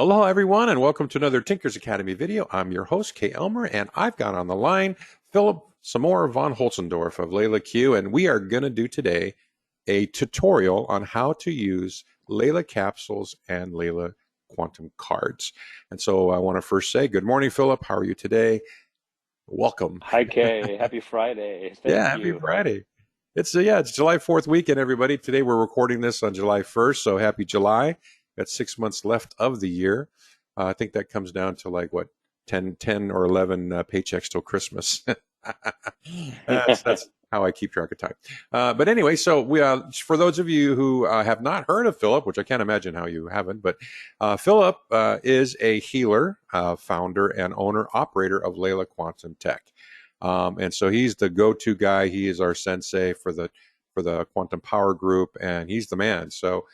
Hello, everyone, and welcome to another Tinkers Academy video. I'm your host, Kay Elmer, and I've got on the line Philip Samora von Holzendorf of LeelaQ, and we are going to do today a tutorial on how to use Leela capsules and Leela quantum cards. And so I want to first say good morning, Philip. How are you today? Welcome. Hi Kay, happy Friday. Yeah, Thank happy you. Friday. It's July 4th weekend, everybody. Today we're recording this on July 1st, so happy July. Got 6 months left of the year. I think that comes down to like what 10 or 11 paychecks till Christmas. That's how I keep track of time. But anyway, so we for those of you who have not heard of Philip, which I can't imagine how you haven't, but Philip is a healer, founder, and owner operator of Leela Quantum Tech. And so he's the go-to guy. He is our sensei for the quantum power group, and he's the man. So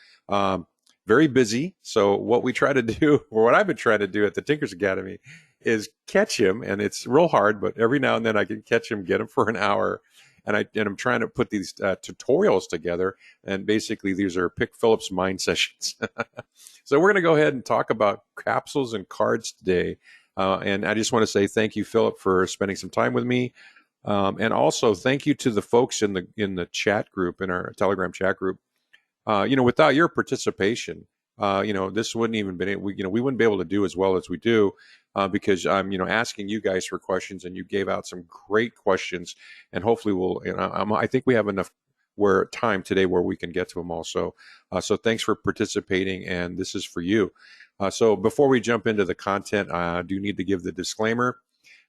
very busy. So what we try to do, or what I've been trying to do at the Tinkers Academy, is catch him, and it's real hard. But every now and then I can catch him, get him for an hour, and I'm trying to put these tutorials together. And basically, these are pick Philip's mind sessions. So we're going to go ahead and talk about capsules and cards today. And I just want to say thank you, Philip, for spending some time with me. And also thank you to the folks in the chat group, in our Telegram chat group. Without your participation, this wouldn't even been, we wouldn't be able to do as well as we do because I'm, asking you guys for questions, and you gave out some great questions, and hopefully I think we have enough time today where we can get to them all. So thanks for participating, and this is for you. So before we jump into the content, I do need to give the disclaimer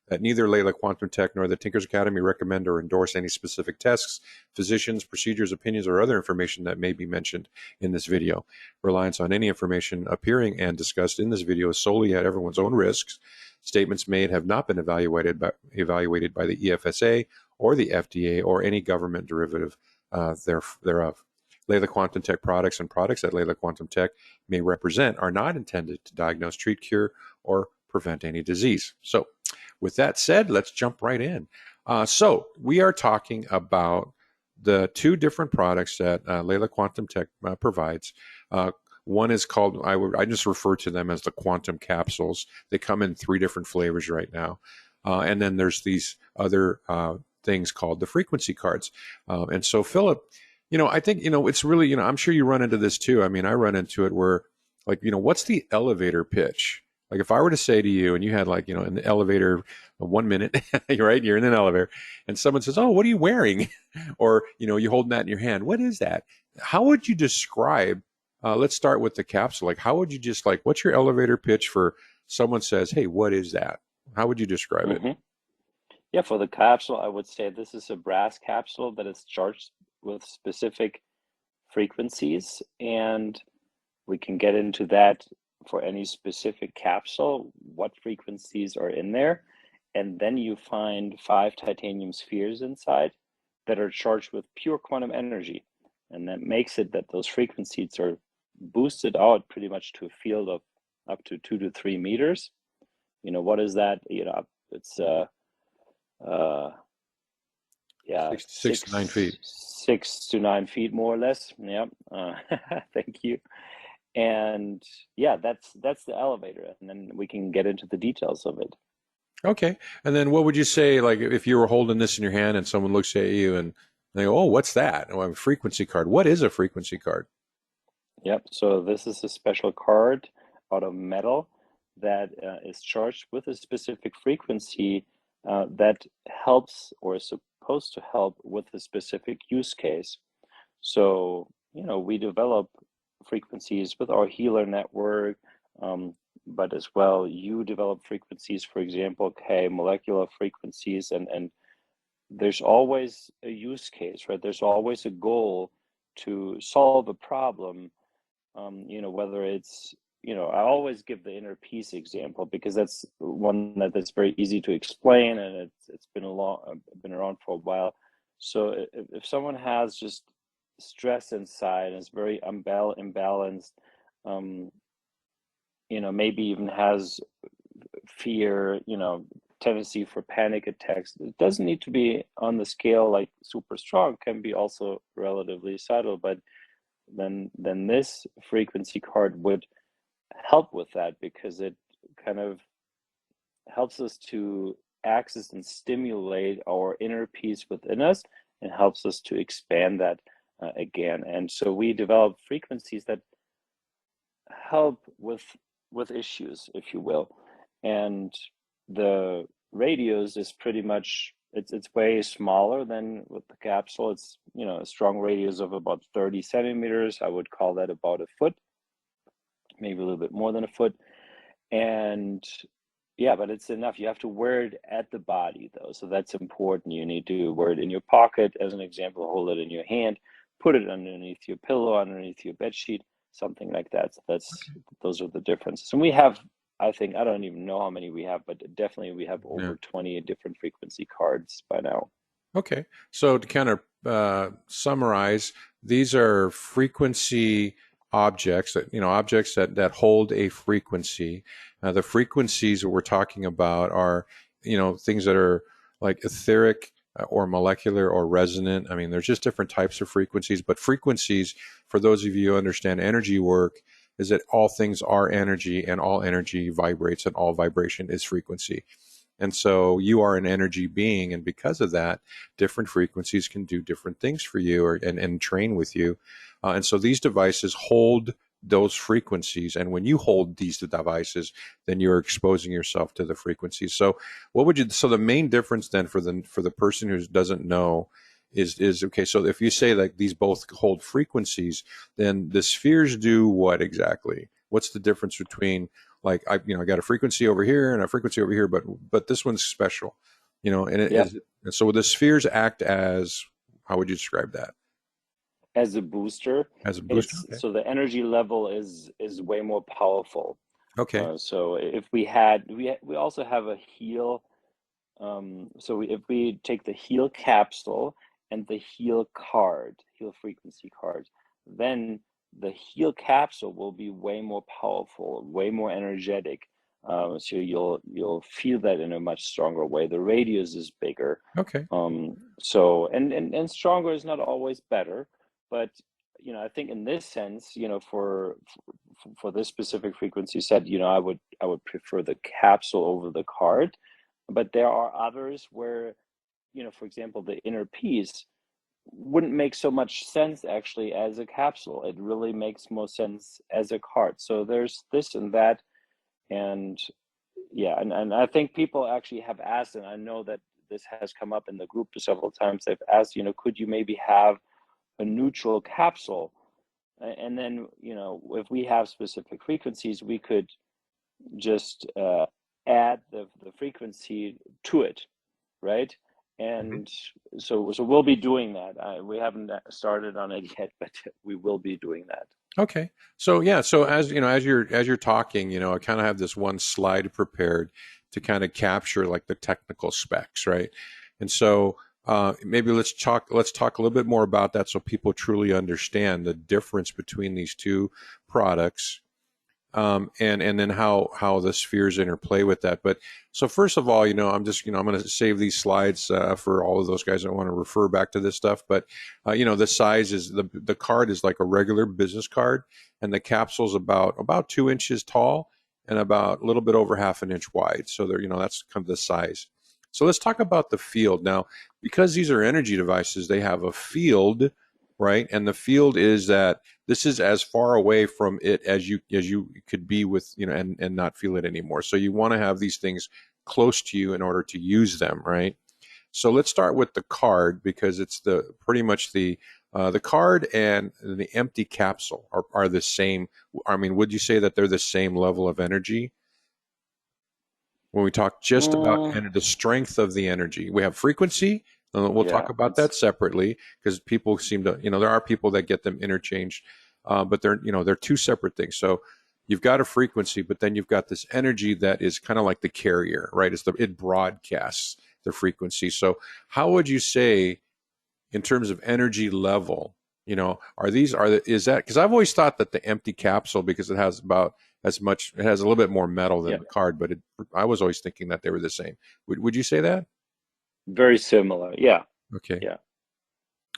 that neither Leela Quantum Tech nor the Tinkers Academy recommend or endorse any specific tests, physicians, procedures, opinions, or other information that may be mentioned in this video. Reliance on any information appearing and discussed in this video is solely at everyone's own risks. Statements made have not been evaluated by the EFSA or the FDA or any government derivative thereof. Leela Quantum Tech products and products that Leela Quantum Tech may represent are not intended to diagnose, treat, cure, or prevent any disease. So with that said, let's jump right in. So we are talking about the two different products that Leela Quantum Tech provides. One is called, I just refer to them as the Quantum Capsules. They come in 3 different flavors right now. And then there's these other things called the frequency cards. And so, Philip, I think, it's really, I'm sure you run into this too. I mean, I run into it where, like, what's the elevator pitch? Like if I were to say to you, and you had like, in the elevator, 1 minute, right? You're in an elevator, and someone says, "Oh, what are you wearing?" Or, you're holding that in your hand. What is that? How would you describe? Let's start with the capsule. Like, how would you what's your elevator pitch for someone says, "Hey, what is that?" How would you describe it? hmm Yeah, for the capsule, I would say this is a brass capsule that is charged with specific frequencies, and we can get into that for any specific capsule, what frequencies are in there. And then you find 5 titanium spheres inside that are charged with pure quantum energy. And that makes it that those frequencies are boosted out pretty much to a field of up to 2 to 3 meters. What is that? It's uh yeah, 6 to 9 feet. 6 to 9 feet more or less. Yeah. Thank you. And yeah, that's the elevator, and then we can get into the details of it. Okay. And then what would you say, like, if you were holding this in your hand and someone looks at you and they go, "Oh, what's that?" Oh, a frequency card. What is a frequency card? Yep. So this is a special card out of metal that is charged with a specific frequency that helps or is supposed to help with a specific use case. So, we develop frequencies with our healer network, but as well, you develop frequencies, for example, molecular frequencies, and there's always a use case, right? There's always a goal to solve a problem. Whether it's, I always give the inner peace example because that's one that's very easy to explain, and it's been around for a while. So if someone has just stress inside and is very imbalanced, um, maybe even has fear, tendency for panic attacks. It doesn't need to be on the scale like super strong, can be also relatively subtle, but then this frequency card would help with that because it kind of helps us to access and stimulate our inner peace within us and helps us to expand that again. And so we develop frequencies that help with issues, if you will. And the radios is pretty much it's way smaller than with the capsule. It's a strong radius of about 30 centimeters. I would call that about a foot, maybe a little bit more than a foot. And yeah, but it's enough. You have to wear it at the body though, so that's important. You need to wear it in your pocket, as an example, hold it in your hand, put it underneath your pillow, underneath your bed sheet, something like that. So those are the differences. And we have, I think, I don't even know how many we have, but definitely we have Yeah. over 20 different frequency cards by now. Okay. So to kind of summarize, these are frequency objects objects that hold a frequency. The frequencies that we're talking about are, things that are like etheric or molecular or resonant. I mean, there's just different types of frequencies, but frequencies, for those of you who understand energy work, is that all things are energy and all energy vibrates and all vibration is frequency. And so you are an energy being, and because of that, different frequencies can do different things for you and train with you. And so these devices hold those frequencies, and when you hold these devices, then you're exposing yourself to the frequencies. So so the main difference then for the person who doesn't know is okay, so if you say like these both hold frequencies, then the spheres do what exactly? What's the difference between, like, I got a frequency over here and a frequency over here, but this one's special, and it Yep. is. So the spheres act as, how would you describe that? As a booster, As a booster? it's Okay. so the energy level is way more powerful. Okay. So if we had, we also have a heal. If we take the heal capsule and the heal frequency card, then the heal capsule will be way more powerful, way more energetic. So you'll feel that in a much stronger way. The radius is bigger. Okay. And stronger is not always better, but I think in this sense, for this specific frequency set, I would prefer the capsule over the card. But there are others where, for example, the inner peace wouldn't make so much sense actually as a capsule. It really makes more sense as a card. So there's this and that. And yeah, and I think people actually have asked, and I know that this has come up in the group several times. They've asked, could you maybe have a neutral capsule? And then, if we have specific frequencies, we could just add the frequency to it, right? Mhm. And so we'll be doing that. We haven't started on it yet, but we will be doing that. Okay. So yeah, so as you're talking, I kind of have this one slide prepared to kind of capture like the technical specs, right? And so maybe let's talk a little bit more about that so people truly understand the difference between these two products, and then how the spheres interplay with that. But so first of all, I'm going to save these slides for all of those guys that want to refer back to this stuff. But the size is the card is like a regular business card, and the capsule's about 2 inches tall and about a little bit over half an inch wide. So that's kind of the size. So let's talk about the field now, because these are energy devices. They have a field, right? And the field is that this is as far away from it as you could be with, and not feel it anymore. So you want to have these things close to you in order to use them, right? So let's start with the card, because it's pretty much the card and the empty capsule are the same. I mean, would you say that they're the same level of energy? When we talk just about Mm, the strength of the energy, we have frequency. We'll yeah, talk about that separately, because people seem to, there are people that get them interchanged, but they're two separate things. So you've got a frequency, but then you've got this energy that is kind of like the carrier, right? It broadcasts the frequency. So how would you say, in terms of energy level, is that, because I've always thought that the empty capsule, because it has about as much, it has a little bit more metal than yeah, the card, but I was always thinking that they were the same. Would you say that? very similar. Yeah, Okay. yeah.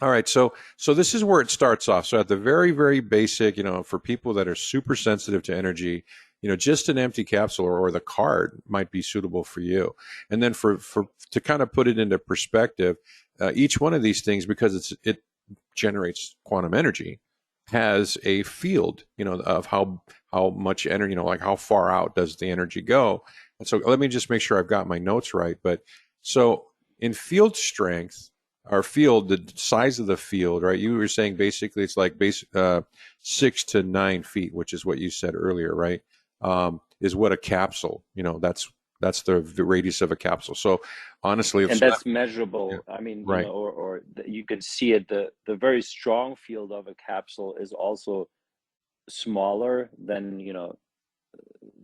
All right. So this is where it starts off. So at the very, very basic, for people that are super sensitive to energy, just an empty capsule or the card might be suitable for you. And then for to kind of put it into perspective, each one of these things, because it generates quantum energy, has a field, of how much energy, like how far out does the energy go. And so let me just make sure I've got my notes right. But so in field strength, our field, the size of the field, right? You were saying basically it's like 6 to 9 feet, which is what you said earlier, right? Is what a capsule, that's the radius of a capsule. So honestly, And so that, that's yeah, measurable. I mean, right. you can see it. The very strong field of a capsule is also smaller than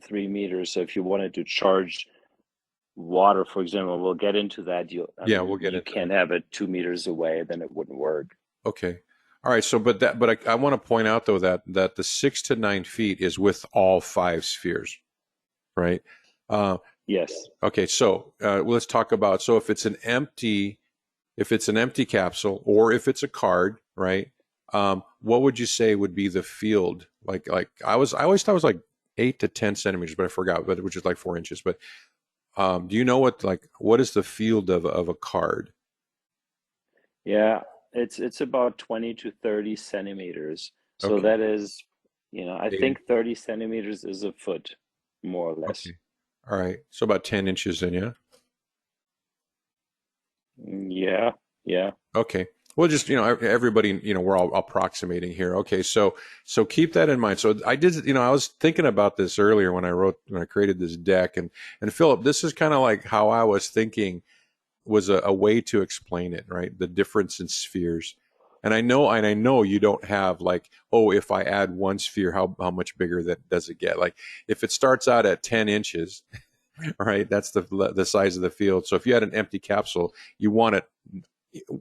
3 meters. So if you wanted to charge water, for example, we'll get into that. I Yeah, mean, we'll get you into that. can't have it 2 meters away, then it wouldn't work. Okay. All right. So, but I want to point out though that the 6 to 9 feet is with all five spheres, right? Uh, Yes. okay. So let's talk about. So if it's an empty capsule or if it's a card, right? What would you say would be the field? Like I always thought it was like 8 to 10 centimeters, but I forgot, but which is like 4 inches. But do you know what is the field of a card? Yeah, it's about 20 to 30 centimeters. So Okay. that is, I Eight. think 30 centimeters is a foot, more or less. Okay. All right. So about 10 inches then, yeah. Yeah, yeah. Okay. Well, just everybody, we're all approximating here. Okay, so keep that in mind. So I did, I was thinking about this earlier when I created this deck, and Philip, this is kind of like how I was thinking was a way to explain it, right? The difference in spheres. And I know you don't have like, oh, if I add one sphere, how much bigger that does it get? Like if it starts out at 10 inches, right? That's the size of the field. So if you had an empty capsule, you want it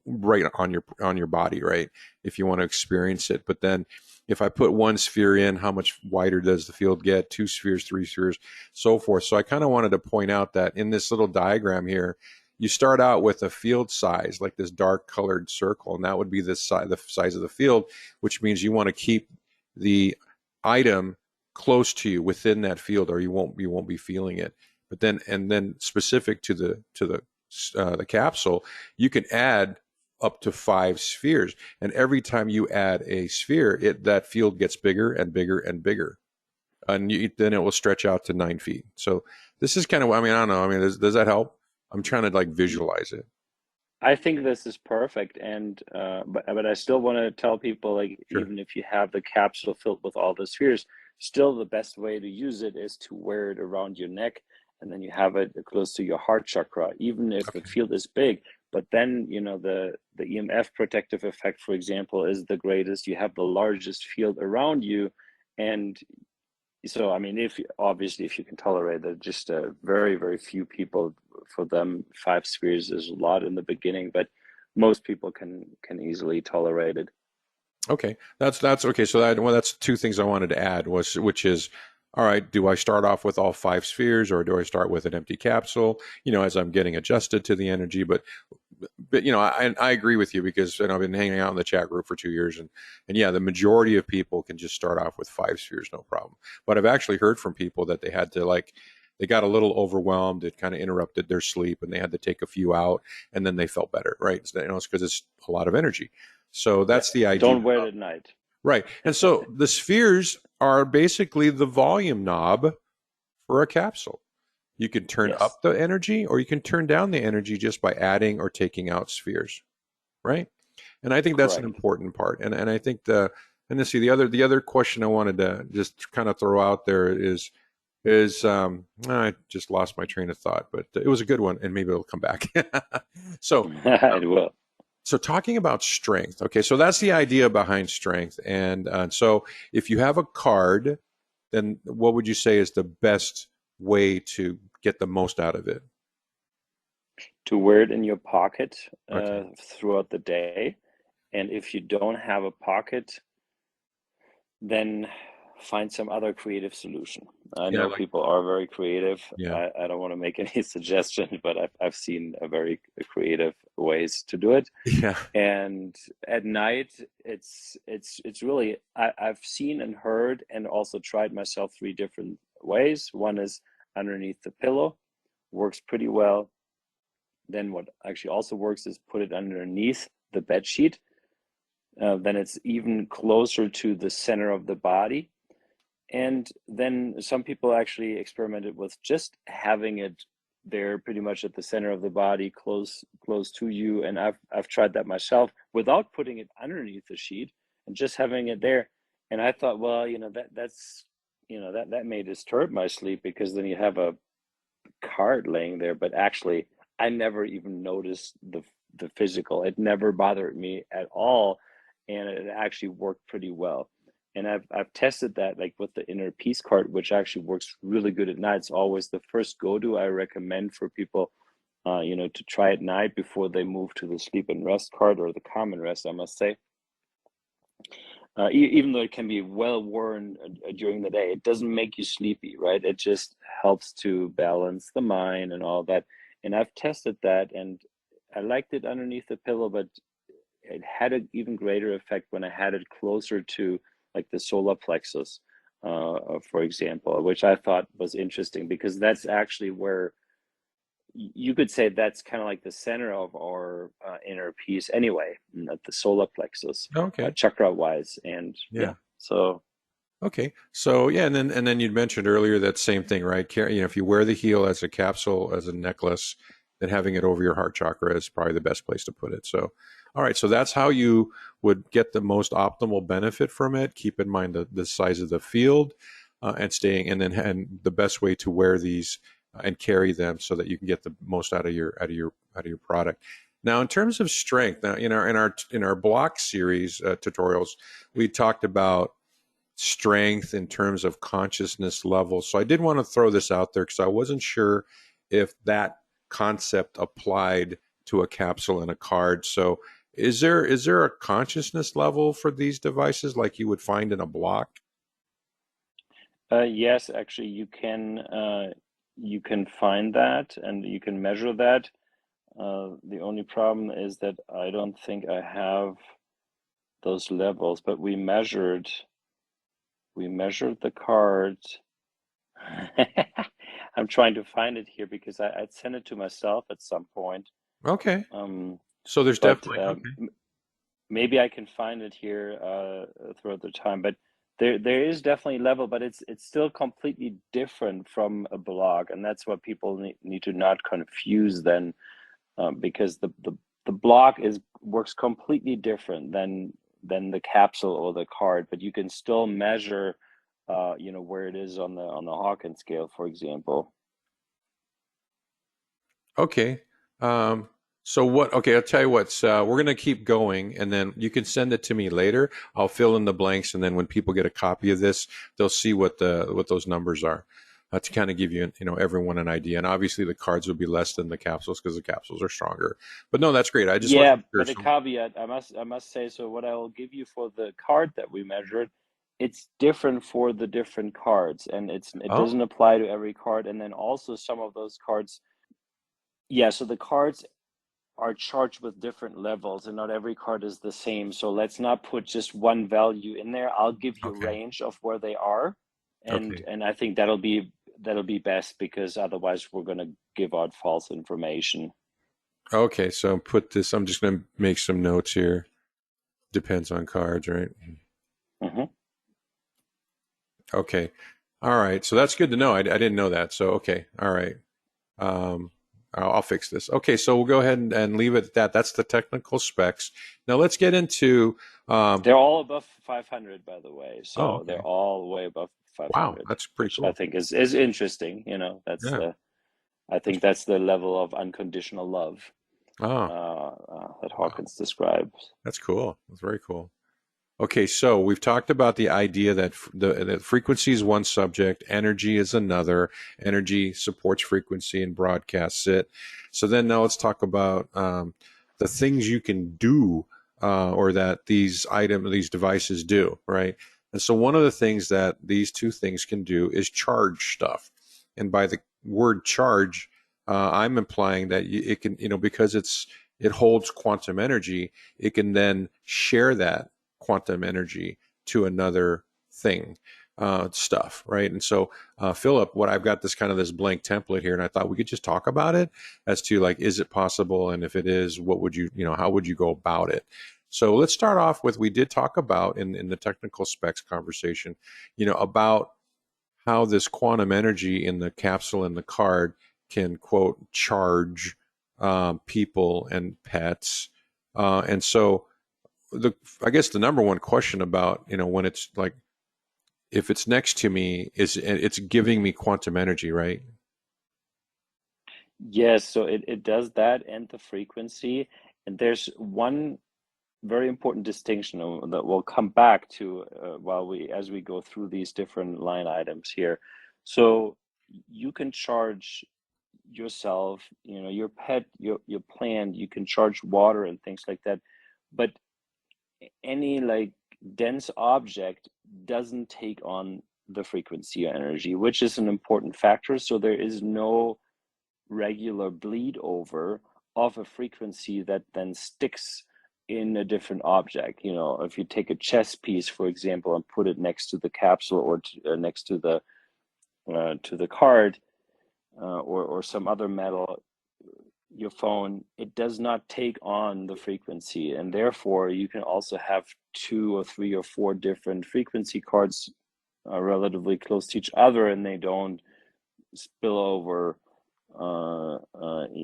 right on your body, right? If you want to experience it. But then if I put one sphere in, how much wider does the field get? Two spheres, three spheres, so forth. So I kind of wanted to point out that in this little diagram here, you start out with a field size, like this dark colored circle, and that would be the size of the field, which means you want to keep the item close to you within that field, or you won't be feeling it. But then specific to the capsule, you can add up to 5 spheres, and every time you add a sphere, that field gets bigger and bigger and bigger, and then it will stretch out to 9 feet. So this is kind of, I mean, I don't know. I mean, does that help? I'm trying to like visualize it. I think this is perfect, and but I still want to tell people, like, Sure. even if you have the capsule filled with all the spheres, still the best way to use it is to wear it around your neck, and then you have it close to your heart chakra, even if the Okay. field is big. But then the EMF protective effect, for example, is the greatest. You have the largest field around you, and so, I mean, if obviously if you can tolerate it, just very, very few people, for them 5 spheres is a lot in the beginning, but most people can easily tolerate it. Okay, that's okay. So that's two things I wanted to add which is, all right, do I start off with all 5 spheres or do I start with an empty capsule? As I'm getting adjusted to the energy, but I agree with you because I've been hanging out in the chat group for 2 years, and yeah, the majority of people can just start off with 5 spheres, no problem. But I've actually heard from people that they had to like they got a little overwhelmed. It kind of interrupted their sleep, and they had to take a few out, and then they felt better, right? So, it's because it's a lot of energy. So Yeah, that's the idea. don't wear it at night. Right. And so the spheres are basically the volume knob for a capsule. You can turn Yes, up the energy or you can turn down the energy just by adding or taking out spheres. Right. And I think that's an correct. important part. And I think and let's see, the other question I wanted to just kind of throw out there is I just lost my train of thought, but it was a good one and maybe it'll come back. so It will. so talking about strength, okay, so that's the idea behind strength. And so if you have a card, then what would you say is the best way to get the most out of it? To wear it in your pocket Okay. throughout the day, and if you don't have a pocket, then find some other creative solution. I Yeah, know like, people are very creative. yeah. I don't want to make any suggestions, but I've seen a very creative ways to do it. Yeah. And at night, it's really I've seen and heard and also tried myself 3 different ways. One is underneath the pillow, works pretty well. Then what actually also works is put it underneath the bed sheet. Then it's even closer to the center of the body. And then some people actually experimented with just having it there pretty much at the center of the body, close to you. And I've tried that myself without putting it underneath the sheet and just having it there. And I thought, well, that may disturb my sleep because then you have a card laying there. But actually, I never even noticed the physical. It never bothered me at all, and it actually worked pretty well. And I've tested that like with the inner peace card, which actually works really good at night. It's always the first go-to I recommend for people, to try at night before they move to the sleep and rest card or the common rest, I must say. Even though it can be well worn during the day, it doesn't make you sleepy, right? It just helps to balance the mind and all that. And I've tested that, and I liked it underneath the pillow, but it had an even greater effect when I had it closer to like the solar plexus, for example, which I thought was interesting because that's actually where you could say that's kind of like the center of our inner peace anyway, at the solar plexus, Okay. chakra wise. And Yeah. yeah, so Okay. So yeah, and then you'd mentioned earlier that same thing, right? If you wear the heel as a capsule, as a necklace, then having it over your heart chakra is probably the best place to put it. So, all right. So that's how you would get the most optimal benefit from it. Keep in mind the size of the field, and the best way to wear these and carry them so that you can get the most out of your product. Now, in terms of strength, now in our block series tutorials, we talked about strength in terms of consciousness level. So I did want to throw this out there because I wasn't sure if that concept applied to a capsule and a card. So is there a consciousness level for these devices like you would find in a block? yes, actually you can find that and you can measure that. The only problem is that I don't think I have those levels, but we measured the cards. I'm trying to find it here because I'd sent it to myself at some point. Okay. Um, So there's but definitely okay. maybe I can find it here throughout the time. But there is definitely level, but it's still completely different from a blog, and that's what people need to not confuse then, because the blog works completely different than the capsule or the card, but you can still measure, where it is on the Hawkins scale, for example. Okay. Um, so what? Okay, I'll tell you what. We're going to keep going, and then you can send it to me later. I'll fill in the blanks, and then when people get a copy of this, they'll see what those numbers are, to kind of give everyone an idea. And obviously, the cards will be less than the capsules because the capsules are stronger. But no, that's great. I just Yeah, wasn't but sure. a caveat, I must say, so what I will give you for the card that we measured, it's different for the different cards, and it Oh, doesn't apply to every card. And then also some of those cards, yeah, so the cards are charged with different levels, and not every card is the same. So let's not put just one value in there. I'll give you a okay, range of where they are, and okay. and I think that'll be best because otherwise we're going to give out false information. Okay, so put this. I'm just going to make some notes here. Depends on cards, right? Hmm. Okay. All right. So that's good to know. I didn't know that. So, okay. All right. Um, I'll fix this. Okay. So we'll go ahead and leave it at that. That's the technical specs. Now let's get into, um, They're all above 500, by the way. oh, So they're okay. all way above Wow. 500, That's pretty which I cool. think is interesting. Yeah. I That's, think that's the level of unconditional love oh, that wow. Hawkins describes. That's cool. That's very cool. Okay, so we've talked about the idea that the frequency is one subject, energy is another. Energy supports frequency and broadcasts it. So then now let's talk about the things you can do, or that these devices do, right? And so one of the things that these two things can do is charge stuff. And by the word charge, I'm implying that it can, because it holds quantum energy, it can then share that quantum energy to another thing. stuff, right? And so, Philip, what I've got this blank template here, and I thought we could just talk about it as to like, is it possible? And if it is, what would you, how would you go about it? So let's start off with, we did talk about in the technical specs conversation, about how this quantum energy in the capsule and the card can, quote, charge people and pets. And so I guess the number one question about, when it's like, if it's next to me, is it's giving me quantum energy, right? Yes, so it does that and the frequency. And there's one very important distinction that we'll come back to while we as we go through these different line items here. So you can charge yourself, your pet, your plant, you can charge water and things like that. But any like dense object doesn't take on the frequency or energy, which is an important factor. So there is no regular bleed over of a frequency that then sticks in a different object. If you take a chess piece, for example, and put it next to the capsule or next to the card, or some other metal, your phone, it does not take on the frequency, and therefore you can also have two or three or four different frequency cards relatively close to each other, and they don't spill over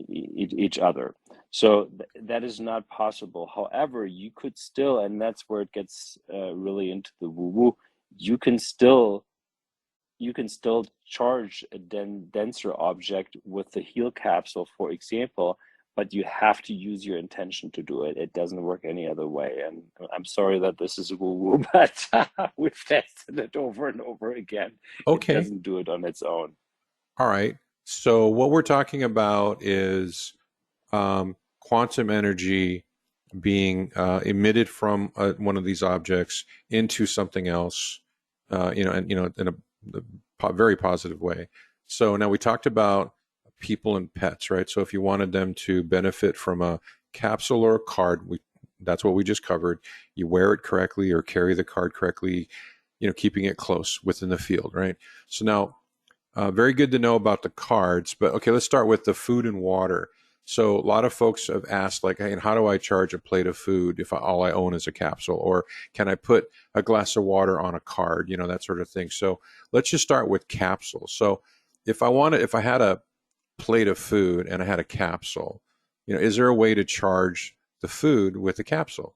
each other. So that is not possible. However, you could still, and that's where it gets really into the woo-woo, you can still charge a denser object with the heal capsule, for example, but you have to use your intention to do it. It doesn't work any other way. And I'm sorry that this is woo-woo, but we've tested it over and over again. It Okay. doesn't do it on its own. All right. So what we're talking about is quantum energy being emitted from one of these objects into something else, and in a very positive way. So now we talked about people and pets, right? So if you wanted them to benefit from a capsule or a card, that's what we just covered. You wear it correctly or carry the card correctly, keeping it close within the field, right? So now, very good to know about the cards, but okay, let's start with the food and water. So a lot of folks have asked, like, hey, how do I charge a plate of food if all I own is a capsule? Or can I put a glass of water on a card? That sort of thing. So let's just start with capsules. So if I had a plate of food and I had a capsule, is there a way to charge the food with a capsule?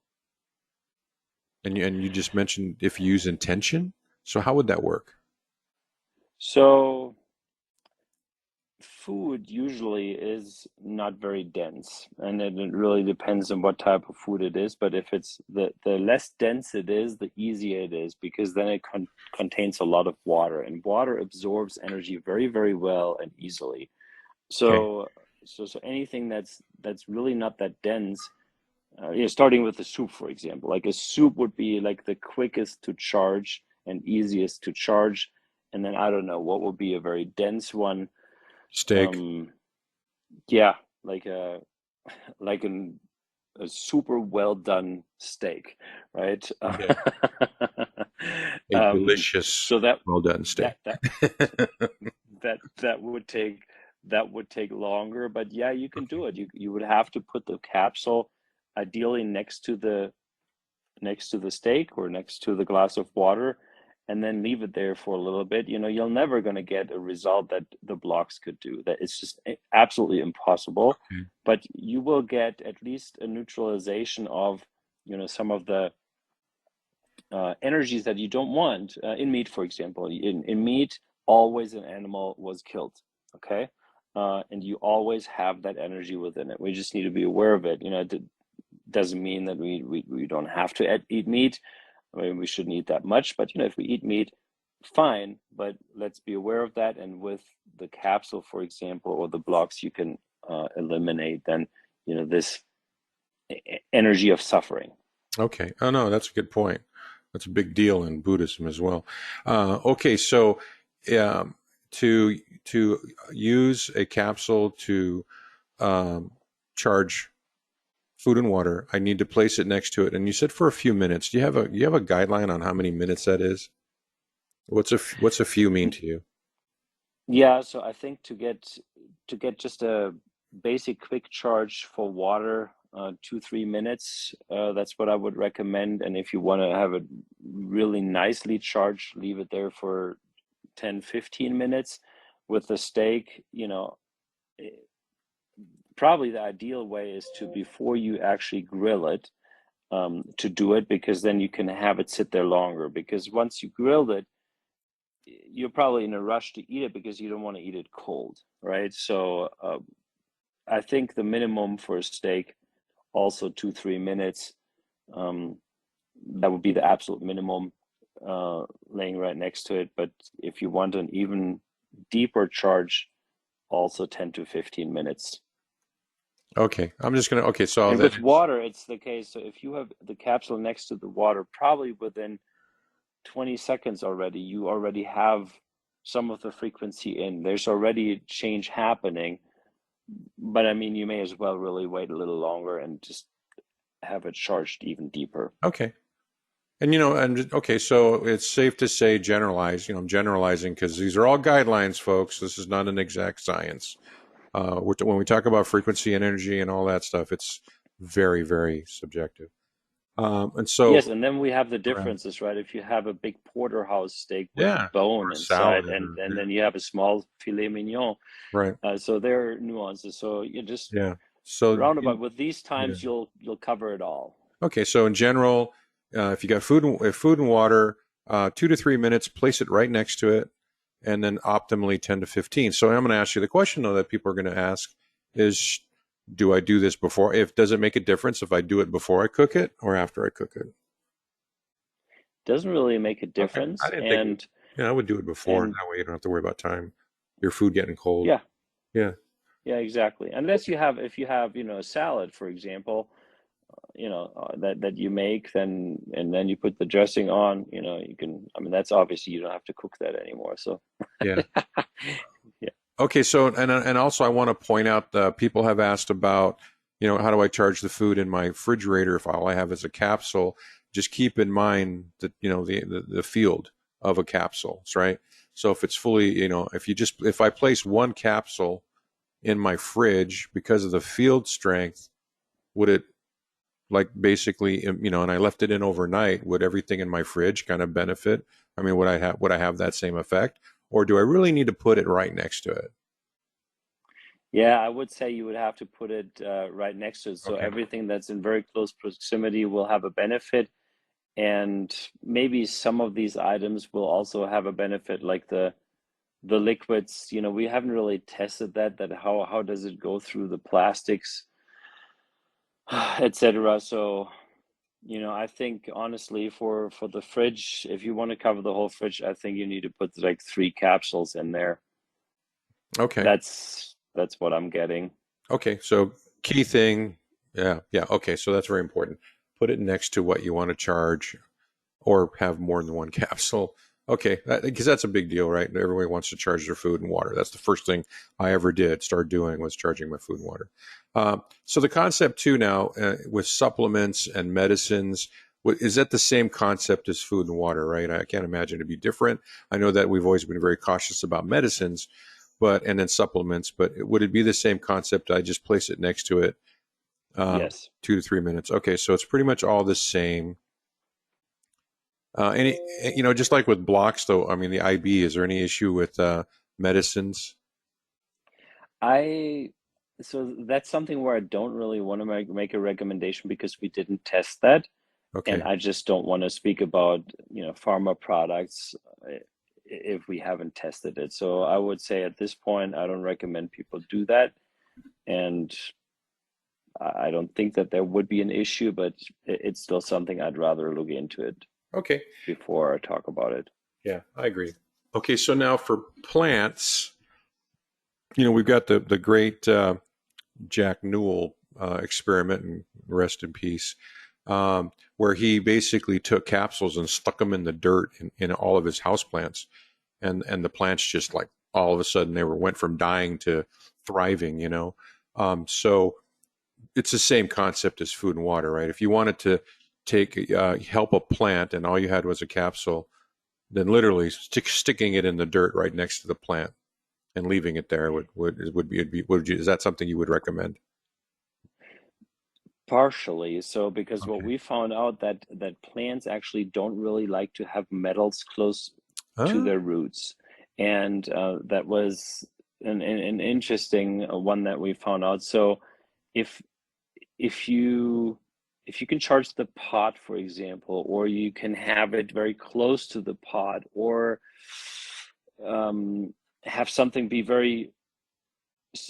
And you just mentioned if you use intention. So how would that work? So food usually is not very dense, and it really depends on what type of food it is. But if it's the less dense it is, the easier it is, because then it contains a lot of water, and water absorbs energy very, very well and easily. Okay. So anything that's really not that dense, starting with the soup, for example, like a soup would be like the quickest to charge and easiest to charge, and then I don't know what would be a very dense one. Steak. um yeah, like like an, a super well done steak, right? Yeah. A delicious, So that well done steak. that that that would take longer, but yeah, you can do it. You would have to put the capsule ideally next to the steak or next to the glass of water, and then leave it there for a little bit. You're never going to get a result that the blocks could do. That it's just absolutely impossible. Okay. But you will get at least a neutralization of, some of the energies that you don't want in meat, for example. In meat, always an animal was killed. Okay. And you always have that energy within it. We just need to be aware of it. It doesn't mean that we don't have to eat meat. I mean, we shouldn't eat that much, but if we eat meat, fine. But let's be aware of that. And with the capsule, for example, or the blocks, you can eliminate then, this energy of suffering. Okay. Oh no, that's a good point. That's a big deal in Buddhism as well. Okay, so um, to use a capsule to um, charge food and water, I need to place it next to it. And you said for a few minutes. Do you have a guideline on how many minutes that is? What's a few mean to you? Yeah, so I think to get just a basic quick charge for water, 2, 3 minutes, that's what I would recommend. And if you want to have it really nicely charged, leave it there for 10, 15 minutes. With the steak, eh, probably the ideal way is to, before you actually grill it, to do it, because then you can have it sit there longer. Because once you grilled it, you're probably in a rush to eat it because you don't want to eat it cold, right? So I think the minimum for a steak, also 2, 3 minutes. Um, that would be the absolute minimum, laying right next to it. But if you want an even deeper charge, also 10 to 15 minutes. Okay, I'm just gonna. Okay, so And then with it's water, it's the case. So if you have the capsule next to the water, probably within 20 seconds already, you already have some of the frequency in. There's already a change happening. But I mean, you may as well really wait a little longer and just have it charged even deeper. okay. And and okay, so it's safe to say generalize. I'm generalizing because these are all guidelines, folks. This is not an exact science. When we talk about frequency and energy and all that stuff, it's very, very subjective. And Yes, so, and then we have the right, differences, right? If you have a big porterhouse steak with yeah, or bone a inside, salad, and yeah, then you have a small filet mignon, right, so there are nuances. So you just yeah. So, roundabout with these yeah. times, you'll cover it all. Okay, so in general, if you got food and water, 2 to 3 minutes, place it right next to it, and then optimally 10 to 15. So I'm going to ask you the question though that people are going to ask is, do I do this before? If does it make a difference if I do it before I cook it or after I cook it? Doesn't really make a Okay, I difference, didn't think. Yeah, I would do it before. and That way you don't have to worry about time, your food getting cold. yeah, Yeah. yeah, exactly. Unless you have, if you have, a salad, for example, that you make, then and then you put the dressing on, you can, I mean, that's obviously you don't have to cook that anymore, so Yeah. yeah. Okay, so and also I want to point out people have asked about, how do I charge the food in my refrigerator if all I have is a capsule? Just keep in mind that the field of a capsule, right? So if it's fully, if I place one capsule in my fridge because of the field strength, would it like basically, and I left it in overnight, would everything in my fridge kind of benefit? I mean, would I have that same effect, or do I really need to put it right next to it? Yeah, I would say you would have to put it right next to it, so Okay. everything that's in very close proximity will have a benefit. And maybe some of these items will also have a benefit, like the liquids. We haven't really tested that how does it go through the plastics, etc. So I think honestly, for the fridge, if you want to cover the whole fridge, I think you need to put like 3 capsules in there. Okay. That's what I'm getting. Okay, so key thing, yeah, yeah. Okay, so that's very important. Put it next to what you want to charge, or have more than one capsule. Okay, because that's a big deal, right? Everybody wants to charge their food and water. That's the first thing I ever did start doing was charging my food and water. So the concept too now with supplements and medicines. Is that the same concept as food and water, right? I can't imagine it'd be different. I know that we've always been very cautious about medicines, and then supplements. But would it be the same concept? I just place it next to it, um, Yes. 2 to 3 minutes. Okay, so it's pretty much all the same. Any, just like with blocks, though. I mean, the IB. Is there any issue with medicines? I So that's something where I don't really want to make a recommendation because we didn't test that, and Okay, I just don't want to speak about, pharma products, if we haven't tested it. So I would say at this point, I don't recommend people do that, and I don't think that there would be an issue, but it's still something I'd rather look into it okay, before I talk about it. yeah, I agree. Okay, so now for plants, we've got the great Jack Newell experiment, and rest in peace, where he basically took capsules and stuck them in the dirt in all of his houseplants, and the plants just like all of a sudden went from dying to thriving. So it's the same concept as food and water, right? If you wanted to help a plant and all you had was a capsule, than literally sticking it in the dirt right next to the plant and leaving it there would you, is that something you would recommend? Partially. So, because what Okay. we found out that plants actually don't really like to have metals close to Oh, their roots, and that was an interesting one that we found out. So, if if you if you can charge the pot, for example, or you can have it very close to the pot, or um, have something be very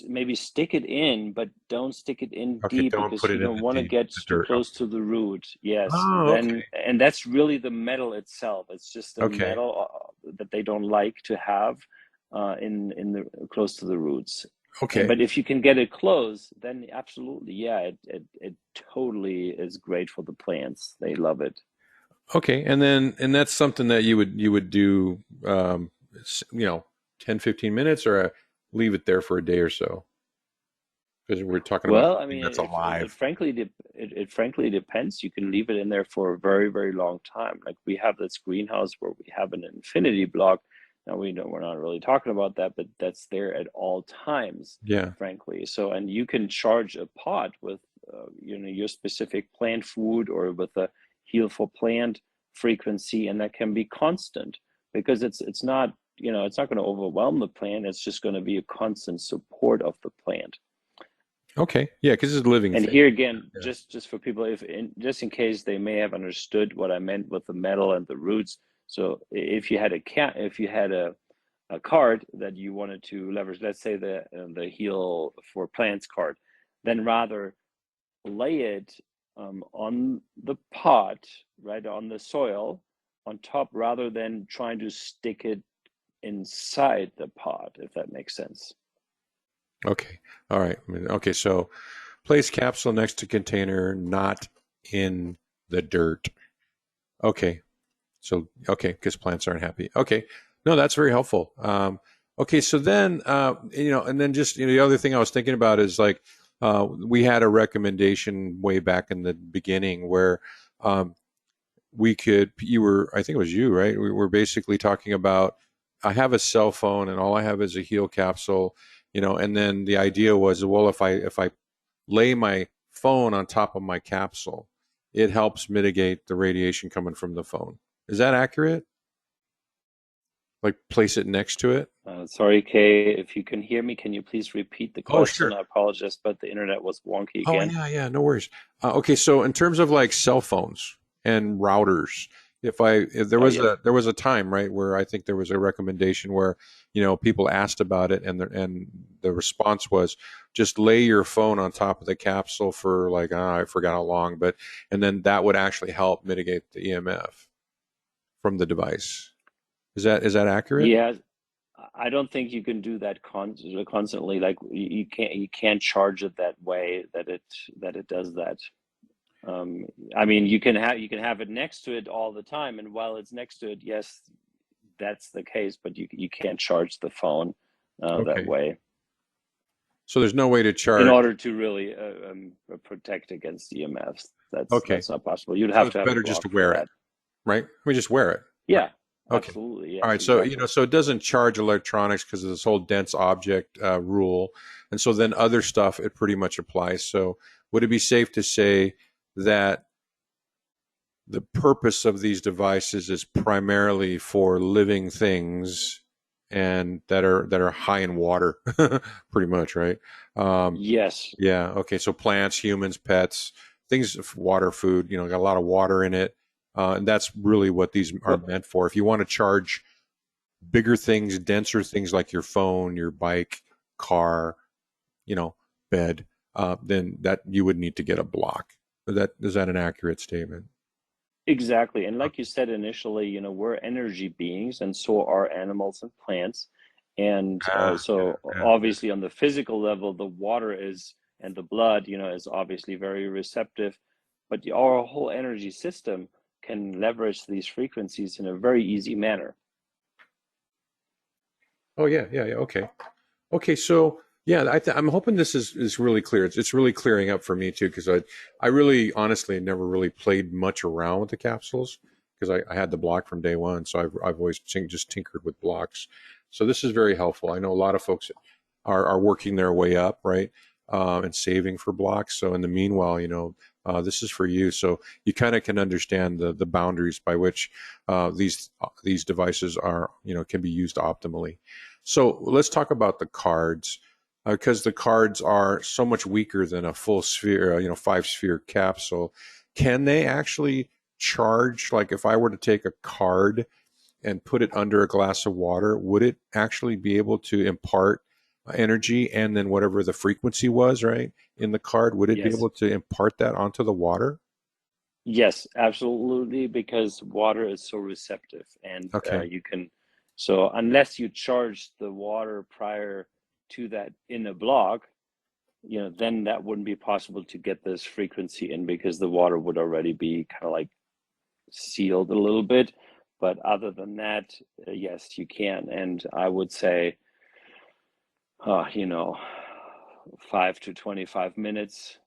maybe stick it in, but don't stick it in okay. deep Don't because put you it in don't want to get the too dirt. close Okay. to the root. Yes, Oh, then okay. and that's really the metal itself. It's just the Okay. metal that they don't like to have in the close to the roots. And Okay. but if you can get it close, then absolutely, yeah, it totally is great for the plants. They love it. Okay. And that's something that you would do, 10, 15 minutes, or leave it there for a day or so, because we're talking about Well, I something mean, that's if it alive. frankly it frankly depends. You can leave it in there for a very, very long time. Like we have this greenhouse where we have an infinity block. Now we know we're not really talking about that, but that's there at all times, Yeah. frankly. So, and you can charge a pot with your specific plant food or with a heal for plant frequency, and that can be constant because it's not it's not going to overwhelm the plant. It's just going to be a constant support of the plant. Okay. Yeah, because it's a living And thing. here again, Yeah. just for people, if just in case they may have understood what I meant with the metal and the roots. So if you had if you had a card that you wanted to leverage, let's say the heal for plants card, then rather lay it on the pot, right on the soil, on top, rather than trying to stick it inside the pot, if that makes sense. Okay. All right. Okay. So place capsule next to container, not in the dirt. Okay. So, okay, because plants aren't happy. Okay. No, that's very helpful. Okay. So then, and then just, the other thing I was thinking about is like, we had a recommendation way back in the beginning where, um, I think it was you, right? We were basically talking about, I have a cell phone and all I have is a heal capsule, and then the idea was, well, if I lay my phone on top of my capsule, it helps mitigate the radiation coming from the phone. Is that accurate? Like place it next to it? Sorry, Kay, if you can hear me, can you please repeat the Oh, question? sure. I apologize, but the internet was wonky Oh, again. yeah, yeah, no worries. Okay, so in terms of like cell phones and routers, if there Oh, was yeah. a time, right, where I think there was a recommendation where, people asked about it, and the response was just lay your phone on top of the capsule for like, I forgot how long, but and then that would actually help mitigate the EMF from the device. Is that accurate? Yeah, I don't think you can do that constantly. Like you can't charge it that way that it does that. Um, I mean, you can have it next to it all the time, and while it's next to it, yes, that's the case. But you can't charge the phone that Okay. way So there's no way to in charge. order to really protect against EMFs. Okay. That's not possible. You'd So have it's to have a better just to block for wear it, that. right? We just wear it. Right. Yeah, Okay. absolutely. All Yes, right. So, exactly. so it doesn't charge electronics because of this whole dense object rule. And so then other stuff, it pretty much applies. So would it be safe to say that the purpose of these devices is primarily for living things and that are high in water, pretty much, right? Um, Yes. yeah. Okay. So plants, humans, pets, things, water, food, got a lot of water in it. And that's really what these are Well, meant for. If you want to charge bigger things, denser things like your phone, your bike, car, you know, bed, then that you would need to get a block. Is that an accurate statement? exactly. And like you said initially, we're energy beings, and so are animals and plants. And Yeah, so yeah. obviously on the physical level, the water is and the blood, is obviously very receptive. But our whole energy system can leverage these frequencies in a very easy manner. Oh yeah, yeah, yeah. Okay, okay. So yeah, I'm hoping this is really clear. It's really clearing up for me too, because I really honestly never really played much around with the capsules. because I had the block from day one. So I've always just tinkered with blocks. So this is very helpful. I know a lot of folks are working their way up, right? And saving for blocks. So in the meanwhile, this is for you. So you kind of can understand the boundaries by which these devices are, can be used optimally. So let's talk about the cards, because the cards are so much weaker than a full sphere, 5 sphere capsule. Can they actually charge? Like if I were to take a card and put it under a glass of water, would it actually be able to impart energy, and then whatever the frequency was, right, in the card, would it be Yes. able to impart that onto the water? Yes, absolutely, because water is so receptive, and Okay. you can, so unless you charge the water prior to that in a block, then that wouldn't be possible to get this frequency in because the water would already be kind of like sealed a little bit. But other than that, yes, you can. And I would say, uh, you know, 5 to 25 minutes,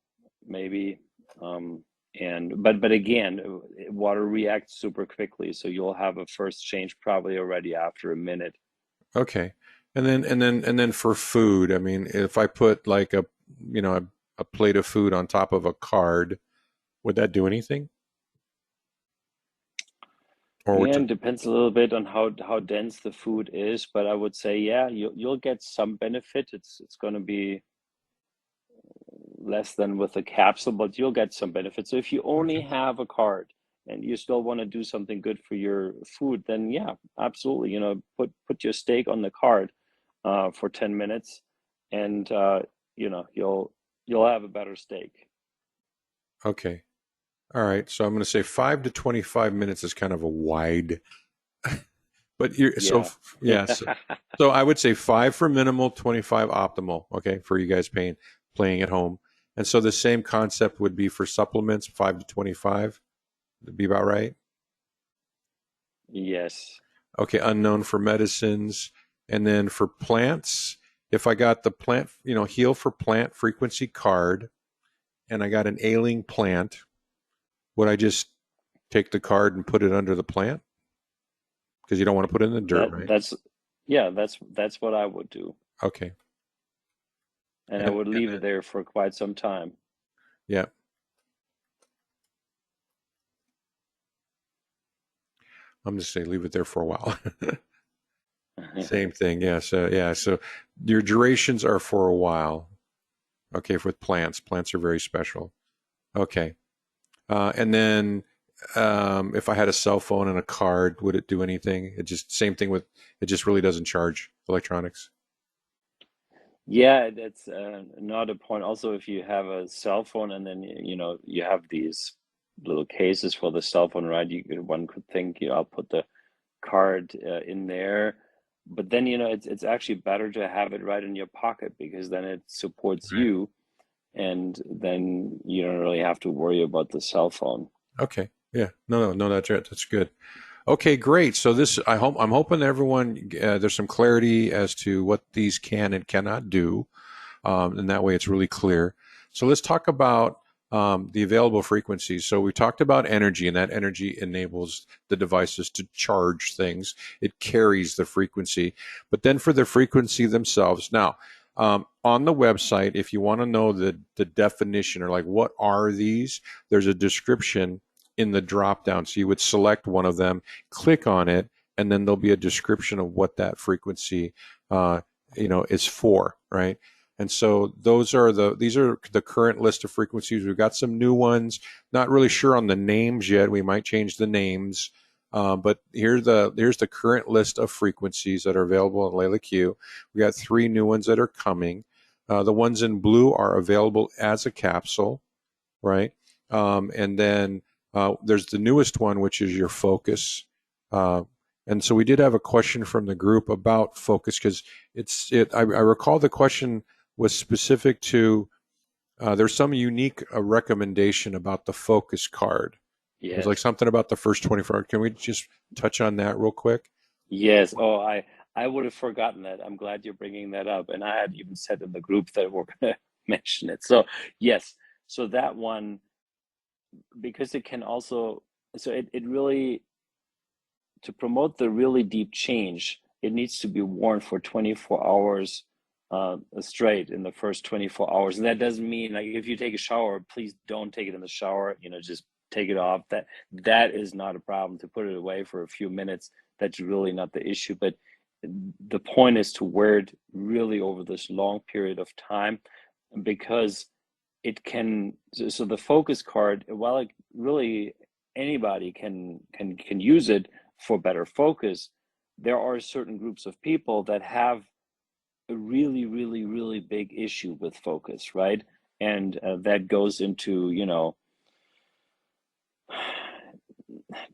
maybe. Um, and but again, water reacts super quickly, so you'll have a first change probably already after a minute. Okay. And then for food, I mean, if I put like a plate of food on top of a card, would that do anything? Or would Again, it, depends a little bit on how dense the food is, but I would say, yeah, you'll get some benefit. It's going to be less than with a capsule, but you'll get some benefit. So if you only okay. have a card and you still want to do something good for your food, then yeah, absolutely. Put your steak on the card for 10 minutes, and you'll have a better steak. Okay. All right. So I'm going to say 5 to 25 minutes is kind of a wide, but you're so Yeah. yeah. So I would say 5 for minimal, 25 optimal. Okay, for you guys playing at home. And so the same concept would be for supplements, 5 to 25. Would be about right. Yes. Okay, unknown for medicines, and then for plants, if I got the plant, heal for plant frequency card, and I got an ailing plant, would I just take the card and put it under the plant? Because you don't want to put it in the dirt, That right? that's yeah, that's what I would do. Okay. And I And would and leave then it there for quite some time. yeah, I'm just saying leave it there for a while. Same thing. Yeah. So your durations are for a while. Okay. With plants, plants are very special. Okay. And then if I had a cell phone and a card, would it do anything? It just same thing with it. Just really doesn't charge electronics. Yeah, that's another point. Also, if you have a cell phone and then you have these little cases for the cell phone, right? One could think, I'll put the card in there, but then it's actually better to have it right in your pocket because then it supports Right. you, and then you don't really have to worry about the cell phone. Okay. Yeah. No. That's right. That's good. Okay, great. So I'm hoping everyone there's some clarity as to what these can and cannot do, and that way it's really clear. So let's talk about the available frequencies. So we talked about energy, and that energy enables the devices to charge things. It carries the frequency, but then for the frequency themselves, now on the website, if you want to know the definition or like what are these, there's a description in the drop down. So you would select one of them, click on it, and then there'll be a description of what that frequency uh, is for, right? And so these are the current list of frequencies. We've got some new ones. Not really sure on the names yet. We might change the names. But here's the current list of frequencies that are available in LeelaQ. We got 3 new ones that are coming. The ones in blue are available as a capsule, right? And then there's the newest one, which is your focus. Uh, and so we did have a question from the group about focus because I recall the question was specific to there's some unique recommendation about the focus card. It was like Yes. something about the first 24 hours. Can we just touch on that real quick? Yes. Oh, I would have forgotten that. I'm glad you're bringing that up. And I had even said in the group that we're going to mention it. So, yes. So that one, because it can also, so it really to promote the really deep change, it needs to be worn for 24 hours straight in the first 24 hours. And that doesn't mean like if you take a shower, please don't take it in the shower, just take it off. That is not a problem. To put it away for a few minutes, that's really not the issue. But the point is to wear it really over this long period of time, because it can, so the focus card, while it really anybody can use it for better focus, there are certain groups of people that have a really, really, really big issue with focus, right? And that goes into,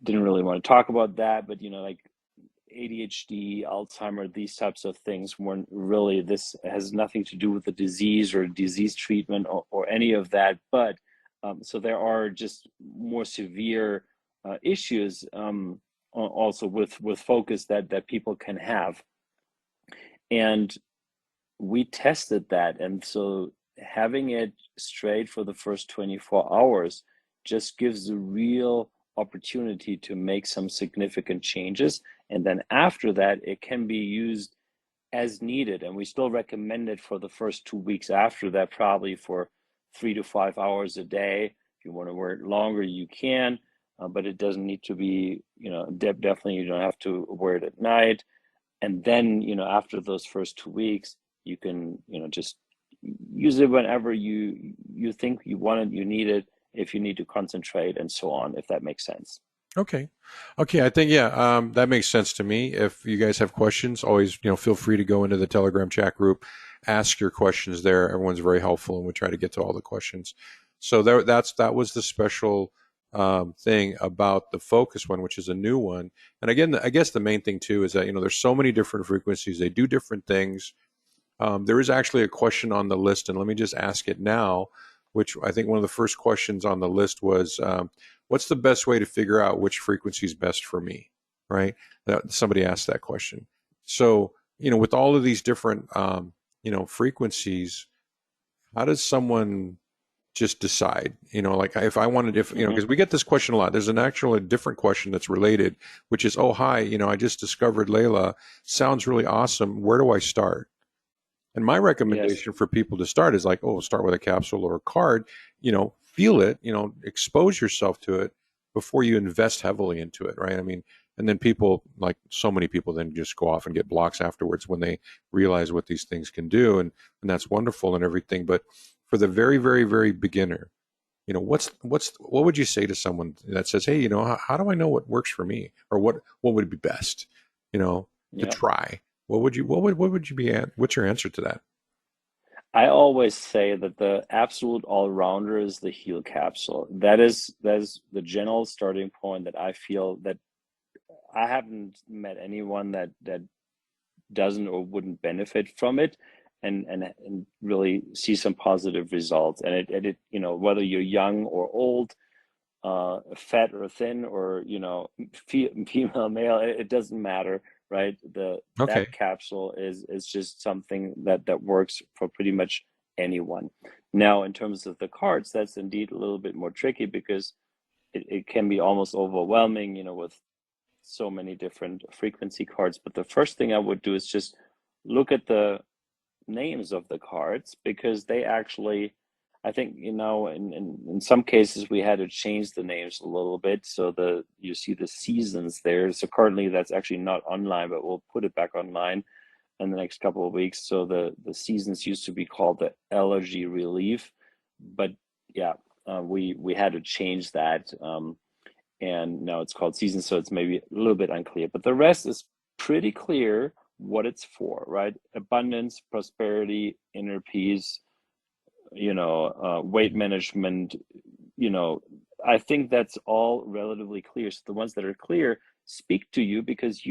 didn't really want to talk about that, but like ADHD, Alzheimer, these types of things, when really this has nothing to do with the disease or disease treatment or any of that. But so there are just more severe issues also with focus that people can have. And we tested that. And so having it straight for the first 24 hours just gives a real opportunity to make some significant changes. And then after that, it can be used as needed. And we still recommend it for the first 2 weeks after that, probably for 3 to 5 hours a day. If you want to wear it longer, you can, but it doesn't need to be, definitely you don't have to wear it at night. And then, after those first 2 weeks, you can, just use it whenever you think you want it, you need it, if you need to concentrate and so on, if that makes sense. Okay. Okay. I think, yeah, that makes sense to me. If you guys have questions, always, feel free to go into the Telegram chat group, ask your questions there. Everyone's very helpful and we try to get to all the questions. So that was the special thing about the focus one, which is a new one. And again, I guess the main thing too is that, there's so many different frequencies. They do different things. There is actually a question on the list, and let me just ask it now, which I think one of the first questions on the list was, what's the best way to figure out which frequency is best for me, right? Somebody asked that question. So, with all of these different, frequencies, how does someone just decide, like if I wanted, if, Mm-hmm. because we get this question a lot. There's an actual different question that's related, which is, oh, hi, I just discovered Leela. Sounds really awesome. Where do I start? And my Yes. recommendation for people to start is like, oh, start with a capsule or a card, feel it, expose yourself to it before you invest heavily into it, right? I mean, and then people, like so many people, then just go off and get blocks afterwards when they realize what these things can do. And that's wonderful and everything. But for the very, very, very beginner, what would you say to someone that says, hey, how do I know what works for me, or what would be best, to Yeah. try? What would you be at? What's your answer to that? I always say that the absolute all-rounder is the heel capsule. That is the general starting point that I feel that I haven't met anyone that doesn't or wouldn't benefit from it, and really see some positive results. And it whether you're young or old, fat or thin, or female, male, it doesn't matter, right? The Okay. That capsule is just something that works for pretty much anyone. Now, in terms of the cards, that's indeed a little bit more tricky, because it can be almost overwhelming, with so many different frequency cards. But the first thing I would do is just look at the names of the cards, because they actually, I think, in some cases we had to change the names a little bit. So you see the seasons there. So currently that's actually not online, but we'll put it back online in the next couple of weeks. So the seasons used to be called the allergy relief, but yeah, we had to change that. And now it's called seasons, so it's maybe a little bit unclear, but the rest is pretty clear what it's for, right? Abundance, prosperity, inner peace, weight management, you know, I think that's all relatively clear. So the ones that are clear speak to you, because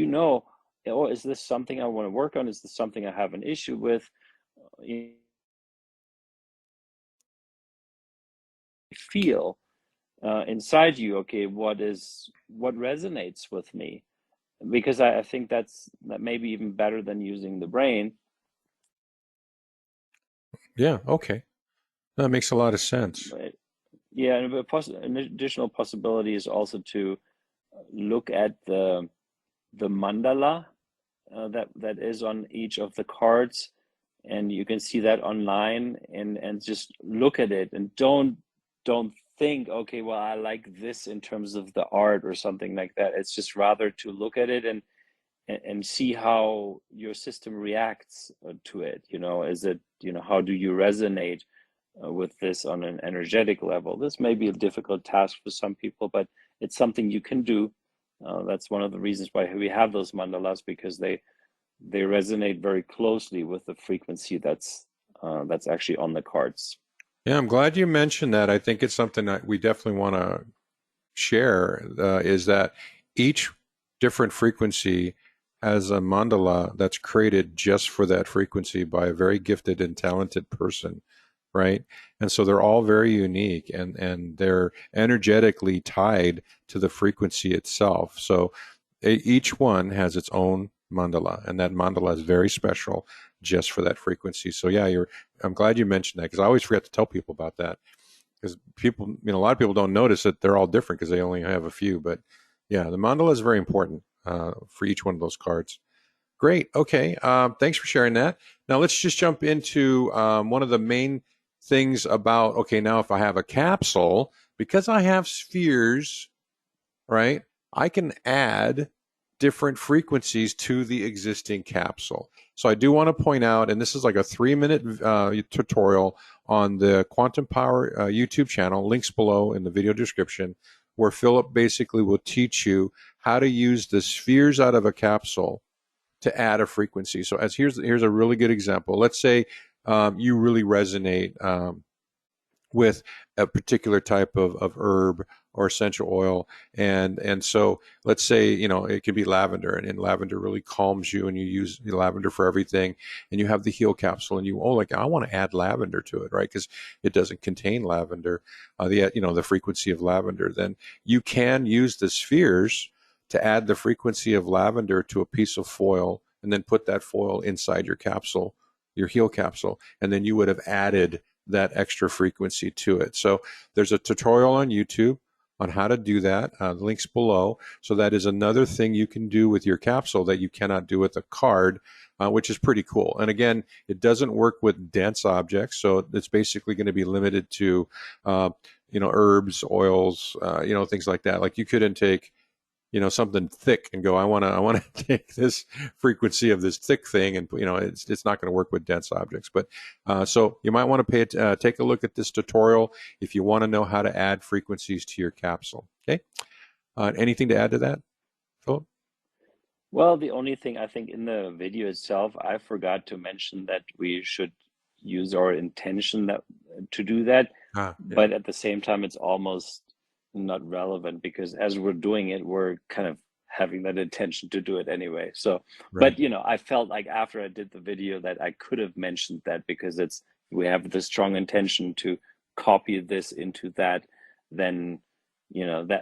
oh, is this something I want to work on? Is this something I have an issue with? You feel inside you, okay, what resonates with me? Because I think that may be even better than using the brain. Yeah. Okay. That makes a lot of sense. But yeah, and an additional possibility is also to look at the the mandala that is on each of the cards, and you can see that online, and just look at it, and don't think, okay, well, I like this in terms of the art or something like that. It's just rather to look at it and see how your system reacts to it. Is it, how do you resonate with this on an energetic level? This may be a difficult task for some people, but it's something you can do. That's one of the reasons why we have those mandalas, because they resonate very closely with the frequency that's actually on the cards. Yeah, I'm glad you mentioned that. I think it's something that we definitely want to share, is that each different frequency has a mandala that's created just for that frequency by a very gifted and talented person, right? And so they're all very unique, and they're energetically tied to the frequency itself. So each one has its own mandala, and that mandala is very special just for that frequency. So yeah, I'm glad you mentioned that, because I always forget to tell people about that, because people, a lot of people don't notice that they're all different because they only have a few. But yeah, the mandala is very important for each one of those cards. Great. Okay. Thanks for sharing that. Now let's just jump into one of the main things about, okay, now if I have a capsule, because I have spheres, right, I can add different frequencies to the existing capsule. So I do want to point out, and this is like a 3-minute tutorial on the Quantum Power YouTube channel, links below in the video description, where Philip basically will teach you how to use the spheres out of a capsule to add a frequency. So here's a really good example. Let's say you really resonate with a particular type of herb or essential oil, and so let's say it could be lavender, and lavender really calms you, and you use lavender for everything, and you have the heal capsule, and like, I want to add lavender to it, right? Because it doesn't contain lavender, the frequency of lavender. Then you can use the spheres to add the frequency of lavender to a piece of foil, and then put that foil inside your capsule, your heal capsule, and then you would have added that extra frequency to it. So there's a tutorial on YouTube on how to do that. Links below. So that is another thing you can do with your capsule that you cannot do with a card, which is pretty cool. And again, it doesn't work with dense objects, so it's basically going to be limited to, herbs, oils, things like that. Like you couldn't take something thick and go, I want to take this frequency of this thick thing, and it's not going to work with dense objects. But so you might want to take a look at this tutorial if you want to know how to add frequencies to your capsule. Okay. Anything to add to that, Philip? Well, the only thing I think in the video itself, I forgot to mention that we should use our intention to do that, Yeah. but at the same time, it's almost not relevant, because as we're doing it, we're kind of having that intention to do it anyway. So, Right. but I felt like after I did the video that I could have mentioned that, because we have the strong intention to copy this into that, then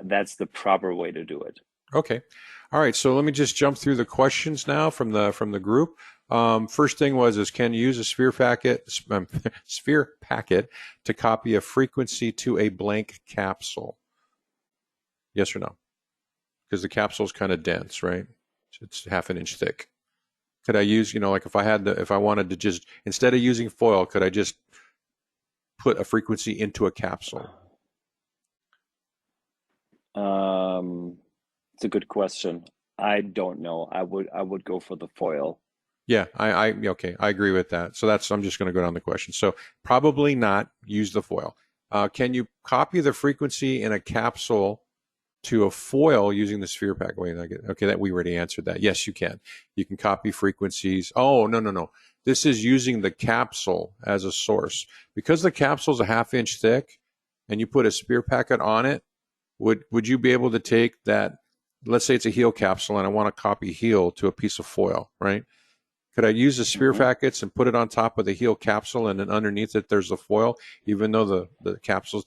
that's the proper way to do it. Okay. All right. So let me just jump through the questions now from the group. First thing is can you use a sphere packet to copy a frequency to a blank capsule? Yes or no? Because the capsule is kind of dense, right? It's half an inch thick. Could I use, like if I wanted to just, instead of using foil, could I just put a frequency into a capsule? It's a good question. I don't know. I would go for the foil. Yeah, okay, I agree with that. So I'm just going to go down the question. So probably not use the foil. Can you copy the frequency in a capsule to a foil using the sphere pack? Wait, okay, that we already answered that. Yes, you can. You can copy frequencies. Oh, no. This is using the capsule as a source. Because the capsule is a half-inch thick and you put a sphere packet on it, would you be able to take that, let's say it's a heal capsule and I want to copy heal to a piece of foil, right? Could I use the sphere Hmm. packets and put it on top of the heal capsule, and then underneath it there's the foil, even though the capsule's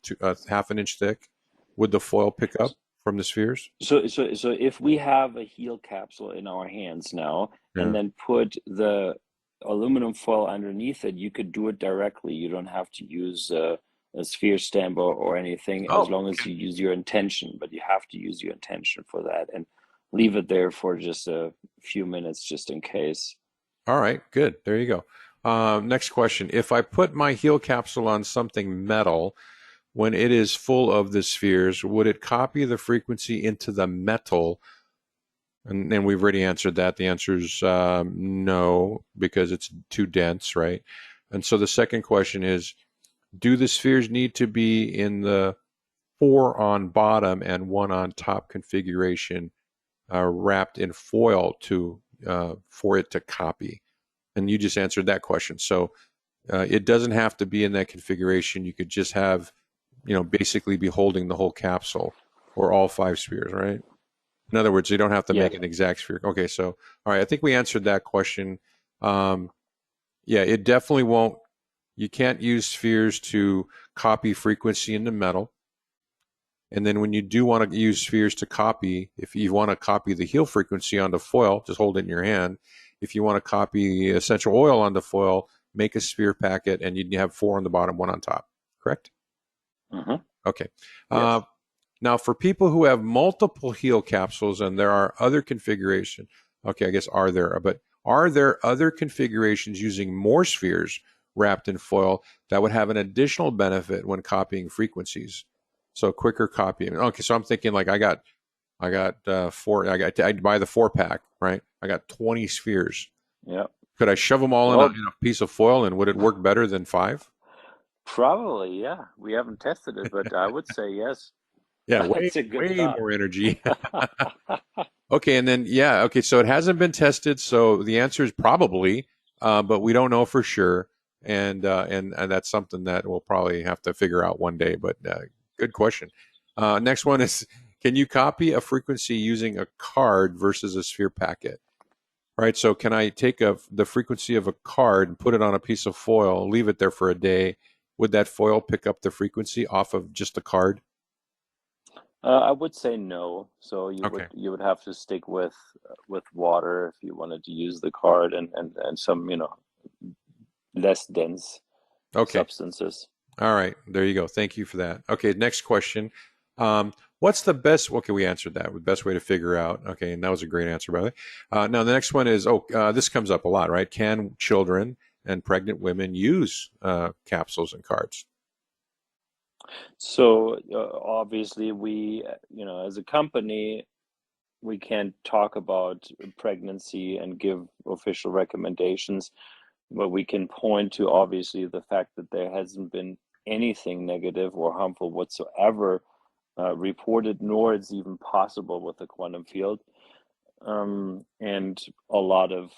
half an inch thick? Would the foil pick up from the spheres? So if we have a heal capsule in our hands now, and Yeah. then put the aluminum foil underneath it, you could do it directly. You don't have to use a sphere stamp or anything, as Oh, long as okay. you use your intention, but you have to use your intention for that. And leave it there for just a few minutes just in case. All right, good. There you go. Next question. If I put my heel capsule on something metal when it is full of the spheres, would it copy the frequency into the metal? And we've already answered that. The answer is no, because it's too dense, right? And so the second question is, do the spheres need to be in the four on bottom and one on top configuration wrapped in foil to for it to copy? And you just answered that question. So it doesn't have to be in that configuration. You could just have, basically be holding the whole capsule or all five spheres, right? In other words, you don't have to make Yes. an exact sphere. Okay, so all right, I think we answered that question. Um, yeah, it definitely won't. You can't use spheres to copy frequency into metal. And then when you do want to use spheres to copy, if you want to copy the heel frequency onto foil, just hold it in your hand. If you want to copy essential oil onto foil, make a sphere packet, and you have four on the bottom, one on top. Correct? Hmm. Okay. Uh, Yes. Now, for people who have multiple heel capsules, and there are other configurations, okay, I guess are there other configurations using more spheres wrapped in foil that would have an additional benefit when copying frequencies? So quicker copying. Okay, so I'm thinking like I'd buy the 4 pack, right? I got 20 spheres. Yeah. Could I shove them all in Well, a piece of foil, and would it work better than five? probably, yeah. We haven't tested it, but I would say yes. Yeah, way That's a good way thought. more energy. Okay, and then yeah, okay, so it hasn't been tested, so the answer is probably, but we don't know for sure, and that's something that we'll probably have to figure out one day. But good question. Next one is, can you copy a frequency using a card versus a sphere packet? Right, so can I take the frequency of a card and put it on a piece of foil, leave it there for a day? Would that foil pick up the frequency off of just the card? I would say no. So Okay, you would have to stick with water if you wanted to use the card and some, less dense okay. substances. All right, there you go. Thank you for that. Okay, next question. What's the best? Okay, we answered that. The best way to figure out. Okay, and that was a great answer, by the way. Now the next one is. This comes up a lot, right? Can children and pregnant women use capsules and cards? So obviously as a company, we can't talk about pregnancy and give official recommendations, but we can point to obviously the fact that there hasn't been anything negative or harmful whatsoever reported, nor it's even possible with the quantum field. And a lot of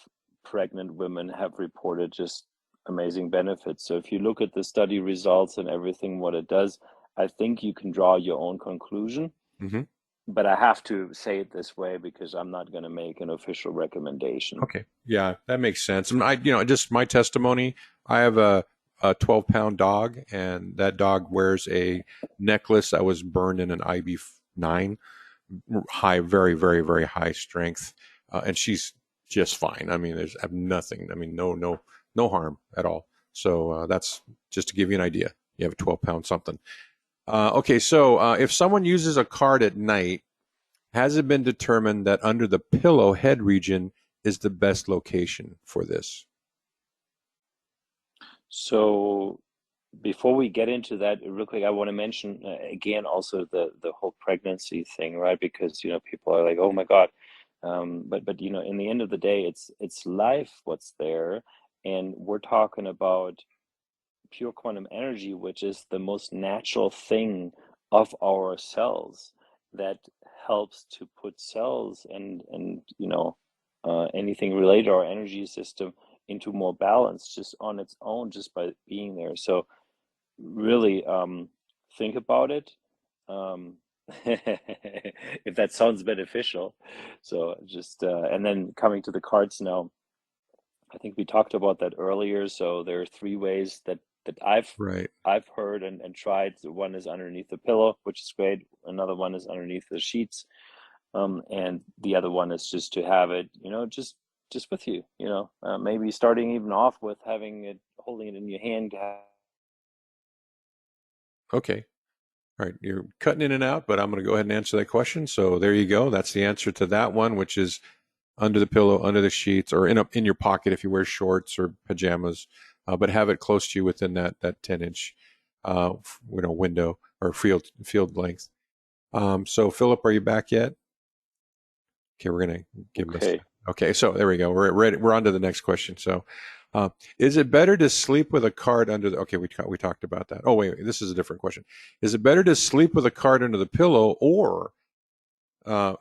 pregnant women have reported just amazing benefits. So if you look at the study results and everything, what it does, I think you can draw your own conclusion. Hmm. But I have to say it this way because I'm not going to make an official recommendation. Okay, yeah, that makes sense. And just my testimony. I have a 12-pound dog, and that dog wears a necklace that was burned in an IB9, high, very, very, very high strength, and she's just fine. I mean, there's nothing. I mean, no harm at all. So that's just to give you an idea. You have a 12-pound something. Okay, so if someone uses a card at night, has it been determined that under the pillow head region is the best location for this? So before we get into that, real quick, I want to mention again also the whole pregnancy thing, right? Because people are like, "Oh my God," but in the end of the day, it's life what's there, and we're talking about pure quantum energy, which is the most natural thing of our cells that helps to put cells and anything related to our energy system into more balance just on its own, just by being there. So really think about it. Um, if that sounds beneficial. So just and then coming to the cards now, I think we talked about that earlier. So there are three ways that Right. I've heard and tried. One is underneath the pillow, which is great. Another one is underneath the sheets, and the other one is just to have it, just with you. Maybe starting even off with having it, holding it in your hand. Okay. All right, you're cutting in and out, but I'm going to go ahead and answer that question. So there you go. That's the answer to that one, which is under the pillow, under the sheets, or in your pocket if you wear shorts or pajamas, but have it close to you within that 10-inch window or field length. So Philip, are you back yet? Okay, we're gonna give him a Okay. okay. So there we go. We're ready. We're on to the next question. So, is it better to sleep with a card under the? Okay, we talked about that. Oh wait, this is a different question. Is it better to sleep with a card under the pillow or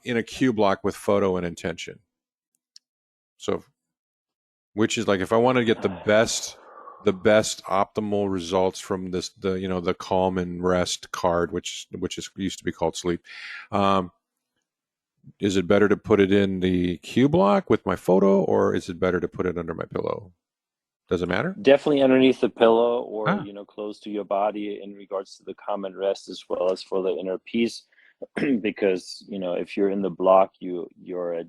in a Q block with photo and intention? So, which is like if I want to get the best optimal results from the calm and rest card, which is used to be called sleep. Um, is it better to put it in the Q block with my photo, or is it better to put it under my pillow? Does it matter? Definitely underneath the pillow or, Ah, close to your body in regards to the common rest as well as for the inner peace. Because, if you're in the block, you're at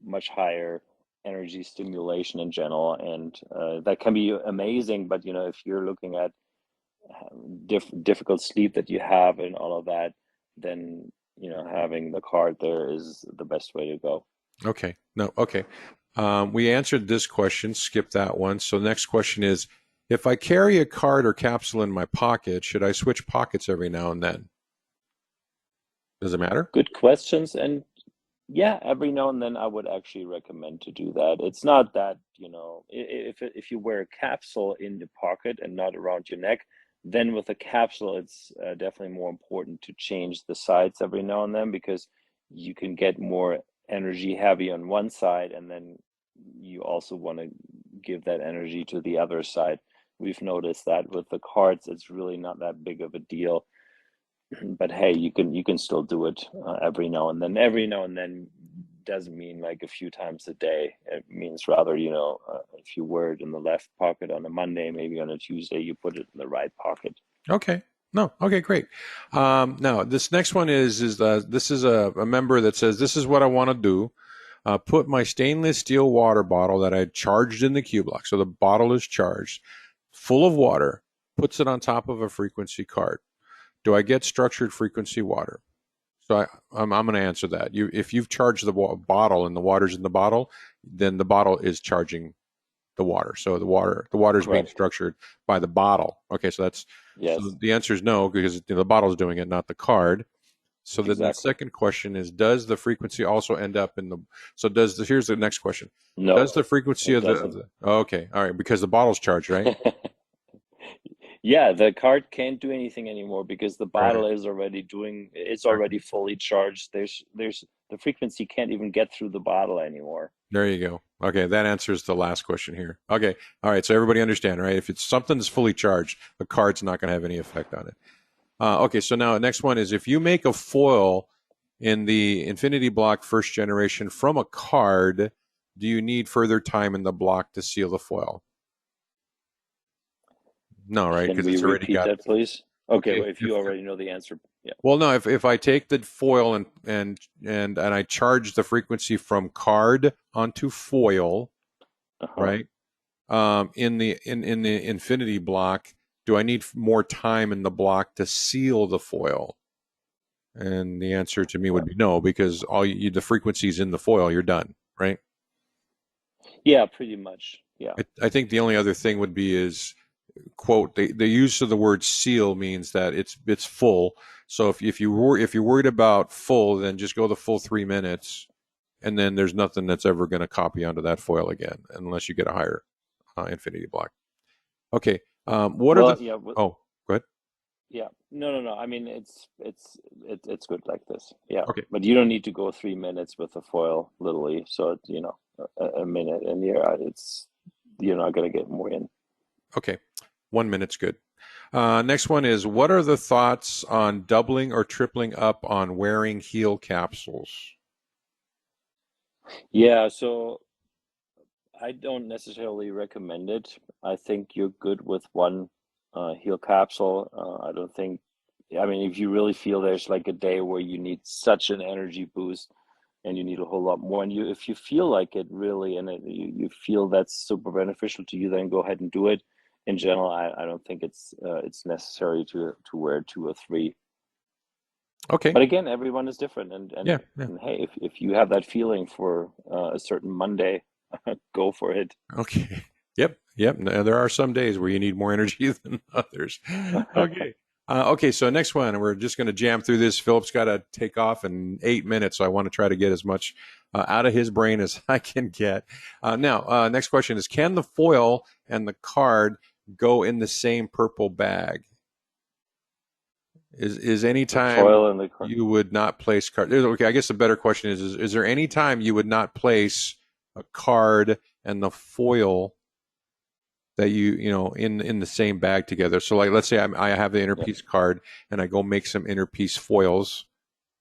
much higher energy stimulation in general, and that can be amazing. But, if you're looking at difficult sleep that you have and all of that, then, having the card there is the best way to go. okay. No, okay. We answered this question, skip that one. So the next question is, if I carry a card or capsule in my pocket, should I switch pockets every now and then? Does it matter? Good questions. And yeah, every now and then I would actually recommend to do that. It's not that, if you wear a capsule in the pocket and not around your neck, then with a capsule, it's definitely more important to change the sides every now and then, because you can get more energy heavy on one side, and then you also want to give that energy to the other side. We've noticed that with the cards, it's really not that big of a deal. But hey, you can still do it every now and then. Every now and then doesn't mean like a few times a day. It means rather, if you wear it in the left pocket on a Monday, maybe on a Tuesday, you put it in the right pocket. Okay. No. Okay, great. Now this next one is this is a member that says this is what I want to do. Put my stainless steel water bottle that I charged in the Q block. So the bottle is charged, full of water, puts it on top of a frequency card. Do I get structured frequency water? So I'm going to answer that. If you've charged the bottle and the water's in the bottle, then the bottle is charging the water. So the water is being Correct. structured by the bottle. Okay, so Yes, the answer is no because the bottle is doing it, not the card. So then the exactly. second question is, does the frequency also end up in the? So here's the next question: No, does the frequency it of doesn't. oh, okay, all right, because the bottle's charged, right? Yeah, the card can't do anything anymore because the Right. bottle is already it's Right. already fully charged. There's the frequency can't even get through the bottle anymore. There you go. Okay, that answers the last question here. Okay, all right. So everybody understand, right? If it's something that's fully charged, the card's not going to have any effect on it. Okay, so now the next one is if you make a foil in the Infinity Block first generation from a card, do you need further time in the block to seal the foil? No, right? Can Because we it's already repeat got. that, please? Okay, Okay. well, if you already know the answer, yeah. Well, no. If I take the foil and I charge the frequency from card onto foil, Uh-huh. right? In the Infinity Block, do I need more time in the block to seal the foil? And the answer to me would be no, because the frequency's in the foil. You're done, right? Yeah, pretty much. Yeah. I think the only other thing would be is quote the use of the word seal means that it's full. So if you're worried about full, then just go the full 3 minutes, and then there's nothing that's ever going to copy onto that foil again unless you get a higher Infinity Block. Okay. What are the? Well, yeah, Oh, go ahead. yeah. No, no, no. I mean, it's good like this. Yeah. Okay. But you don't need to go 3 minutes with the foil, literally. So, a minute, and you're not gonna get more in. Okay. 1 minute's good. Next one is what are the thoughts on doubling or tripling up on wearing heel capsules? Yeah, so I don't necessarily recommend it. I think you're good with one heel capsule. I don't think, I mean, if you really feel there's like a day where you need such an energy boost and you need a whole lot more, and if you feel like it really, and you feel that's super beneficial to you, then go ahead and do it. In general, I don't think it's necessary to wear two or three. Okay. But again, everyone is different, Yeah. Yeah. and hey, if you have that feeling for a certain Monday, go for it. Okay. Yep. Yep. There are some days where you need more energy than others. Okay. Okay. So next one, we're just going to jam through this. Philip's got to take off in 8 minutes, so I want to try to get as much out of his brain as I can get. Now, next question is: can the foil and the card go in the same purple bag? Is any The time foil and the card. you would not place card? Okay, I guess the better question is there any time you would not place a card and the foil that you know in the same bag together? So like let's say I have the inner Yeah. piece card and I go make some inner piece foils,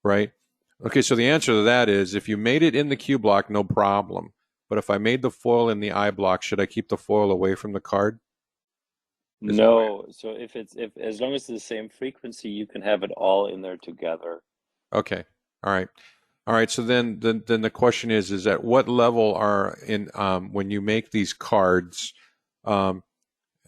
right? Okay, so the answer to that is if you made it in the Q block, no problem. But if I made the foil in the I block, should I keep the foil away from the card? Is that No, so if as long as it's the same frequency, you can have it all in there together. okay? All right. All right. So then the question is at what level are in when you make these cards, um,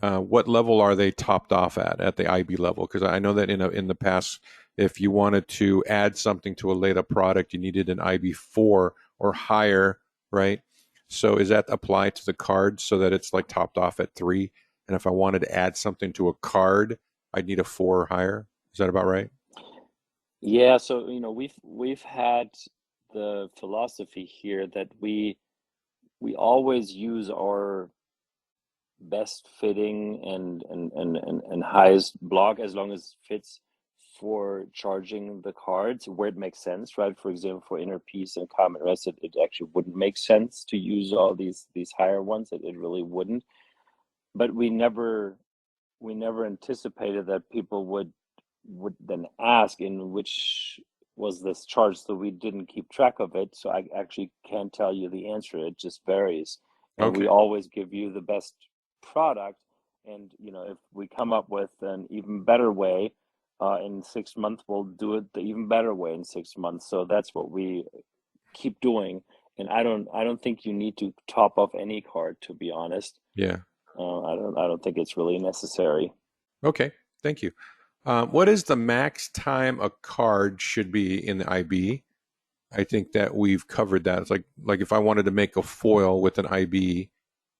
what level are they topped off at the IB level? Because I know that in the past, if you wanted to add something to a Leela product, you needed an IB4 or higher, right? So is that applied to the card so that it's like topped off at 3? And if I wanted to add something to a card, I'd need a 4 or higher. Is that about right? Yeah, so we've had the philosophy here that we always use our best fitting and highest block as long as it fits for charging the cards where it makes sense, right? For example, for inner peace and calm and rest, it actually wouldn't make sense to use all these higher ones. It really wouldn't. But we never anticipated that people would then ask in which was this charge, so we didn't keep track of it. So I actually can't tell you the answer. It just varies, and we Okay. always give you the best product. And if we come up with an even better way in 6 months, we'll do it the even better way in 6 months. So that's what we keep doing. And I don't think you need to top off any card, to be honest. Yeah. I don't think it's really necessary. Okay. Thank you. What is the max time a card should be in the IB? I think that we've covered that. It's like if I wanted to make a foil with an IB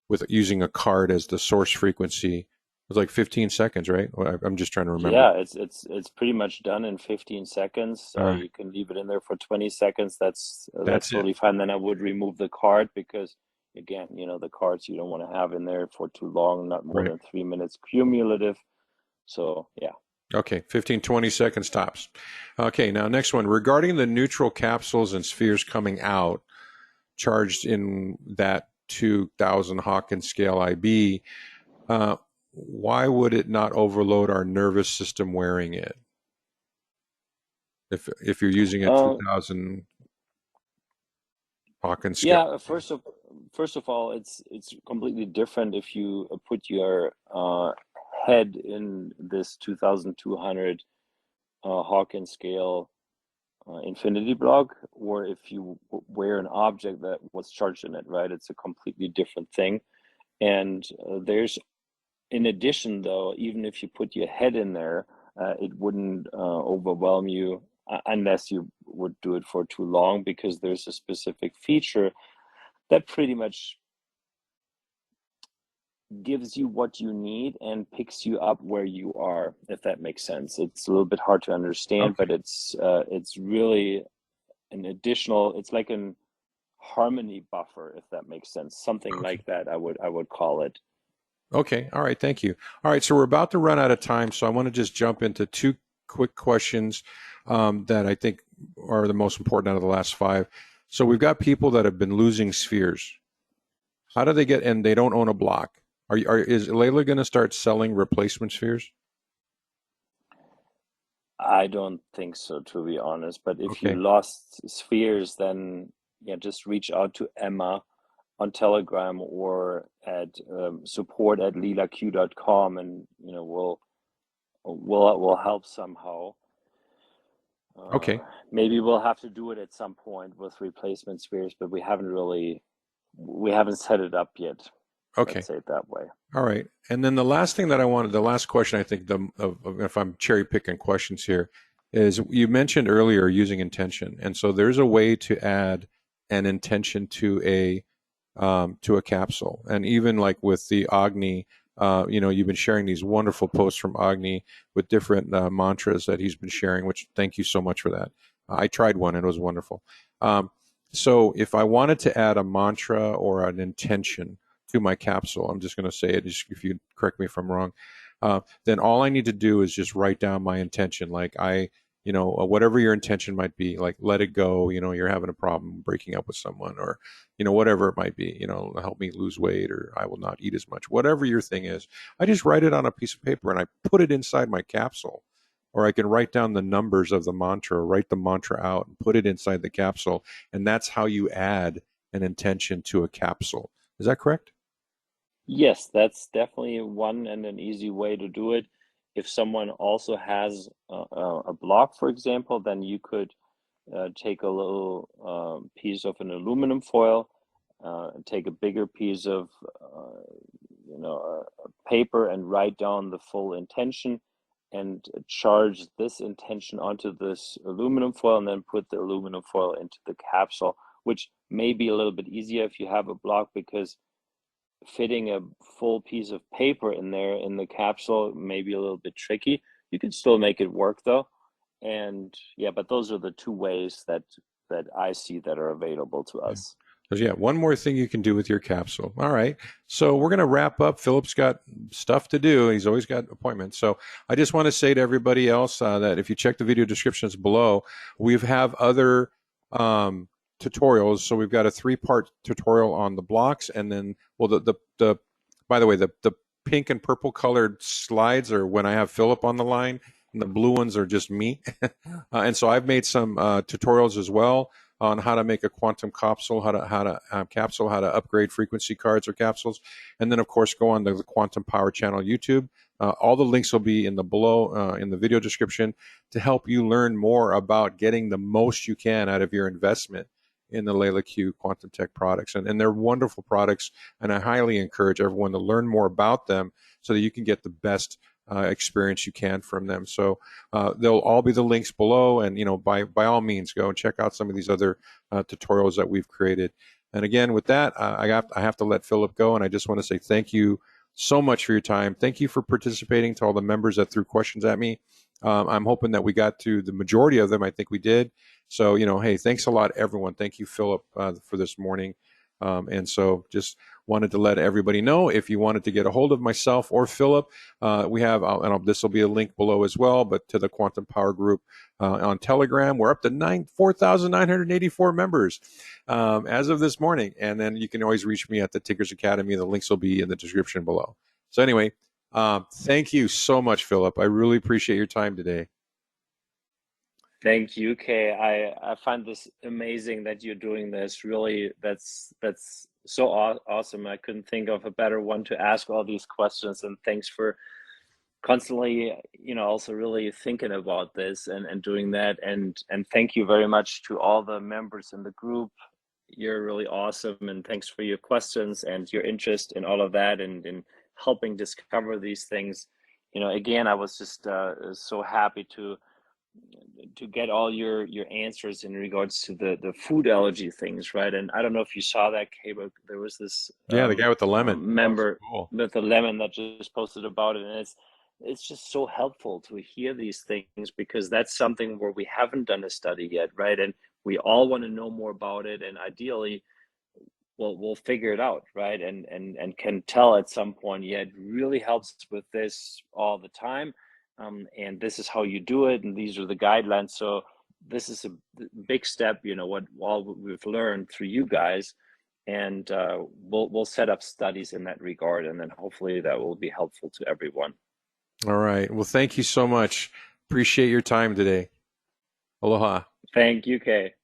with using a card as the source frequency, it was like 15 seconds, right? I'm just trying to remember. Yeah, it's pretty much done in 15 seconds. All right. You can leave it in there for 20 seconds. That's That's it. totally fine. Then I would remove the card because, again, the cards you don't want to have in there for too long, not more Right. than 3 minutes cumulative. So yeah. Okay. 15, 20 seconds tops. Okay. Now, next one. Regarding the neutral capsules and spheres coming out, charged in that 2000 Hawkins scale IB, why would it not overload our nervous system wearing it? If you're using a Uh, 2000 Hawkins scale. yeah. First of all, it's completely different if you put your head in this 2200 Hawkins scale infinity block, or if you wear an object that was charged in it, right? It's a completely different thing. And there's, in addition, though, even if you put your head in there, it wouldn't overwhelm you unless you would do it for too long, because there's a specific feature that pretty much gives you what you need and picks you up where you are, if that makes sense. It's a little bit hard to understand, Okay. but it's really an additional. It's like an harmony buffer, if that makes sense. Something Okay. like that, I would call it. Okay. All right. Thank you. All right. So we're about to run out of time. So I want to just jump into two quick questions that I think are the most important out of the last five. So we've got people that have been losing spheres. How do they get, and they don't own a block? Is Layla going to start selling replacement spheres? I don't think so, to be honest. But if you Okay. lost spheres, then yeah, just reach out to Emma on Telegram or at support@LeelaQ.com, and we'll help somehow. Okay. Maybe we'll have to do it at some point with replacement spheres, but we haven't set it up yet. Okay. Let's say it that way. All right. And then the last thing that I wanted, the last question, I think, if I'm cherry picking questions here, is you mentioned earlier using intention, and so there's a way to add an intention to a capsule, and even like with the Agni. You've been sharing these wonderful posts from Agni with different mantras that he's been sharing, which thank you so much for that. I tried one and it was wonderful. So if I wanted to add a mantra or an intention to my capsule, I'm just going to say it, just if you correct me if I'm wrong, then all I need to do is just write down my intention. Like whatever your intention might be, like let it go, you're having a problem breaking up with someone, or, whatever it might be, help me lose weight, or I will not eat as much, whatever your thing is. I just write it on a piece of paper and I put it inside my capsule. Or I can write down the numbers of the mantra, write the mantra out and put it inside the capsule. And that's how you add an intention to a capsule. Is that correct? Yes, that's definitely one and an easy way to do it. If someone also has a block, for example, then you could take a little piece of an aluminum foil, take a bigger piece of paper and write down the full intention and charge this intention onto this aluminum foil and then put the aluminum foil into the capsule, which may be a little bit easier if you have a block because fitting a full piece of paper in there in the capsule may be a little bit tricky. You can still make it work though. And yeah, but those are the two ways that I see that are available to Yeah. us. There's, yeah, one more thing you can do with your capsule. All right. So we're going to wrap up. Philip's got stuff to do. He's always got appointments. So I just want to say to everybody else that if you check the video descriptions below, we have other tutorials. So we've got a 3-part tutorial on the blocks. And then, well, the by the way, the pink and purple colored slides are when I have Philip on the line, and the blue ones are just me. And so I've made some tutorials as well on how to make a quantum capsule, how to upgrade frequency cards or capsules, and then of course go on the Quantum Power Channel YouTube. All the links will be in the below in the video description to help you learn more about getting the most you can out of your investment in the LeelaQ Quantum Tech products, and they're wonderful products, and I highly encourage everyone to learn more about them so that you can get the best experience you can from them. So they'll all be the links below, and by all means, go and check out some of these other tutorials that we've created. And again, with that, I have to let Philip go, and I just want to say thank you so much for your time. Thank you for participating to all the members that threw questions at me. I'm hoping that we got to the majority of them. I think we did. So hey, thanks a lot, everyone. Thank you, Philip, for this morning. And so just wanted to let everybody know if you wanted to get a hold of myself or Philip, we have, and this will be a link below as well, but to the Quantum Power Group on Telegram. We're up to 4,984 members as of this morning. And then you can always reach me at the Tickers Academy. The links will be in the description below. So anyway, thank you so much, Philip. I really appreciate your time today. Thank you, Kay. I find this amazing that you're doing this. Really, that's so awesome. I couldn't think of a better one to ask all these questions. And thanks for constantly, also really thinking about this and doing that. And thank you very much to all the members in the group. You're really awesome. And thanks for your questions and your interest in all of that and in helping discover these things. Again, I was just so happy to get all your answers in regards to the food allergy things, right? And I don't know if you saw that, Kay, but there was this Yeah, the guy with the lemon. member Cool. with the lemon that just posted about it, and it's just so helpful to hear these things because that's something where we haven't done a study yet, right? And we all want to know more about it, and ideally we'll figure it out, right? And can tell at some point, yeah, it really helps with this all the time. And this is how you do it, and these are the guidelines. So this is a big step, what all we've learned through you guys, and we'll set up studies in that regard, and then hopefully that will be helpful to everyone. All right. Well, thank you so much. Appreciate your time today. Aloha. Thank you, Kay.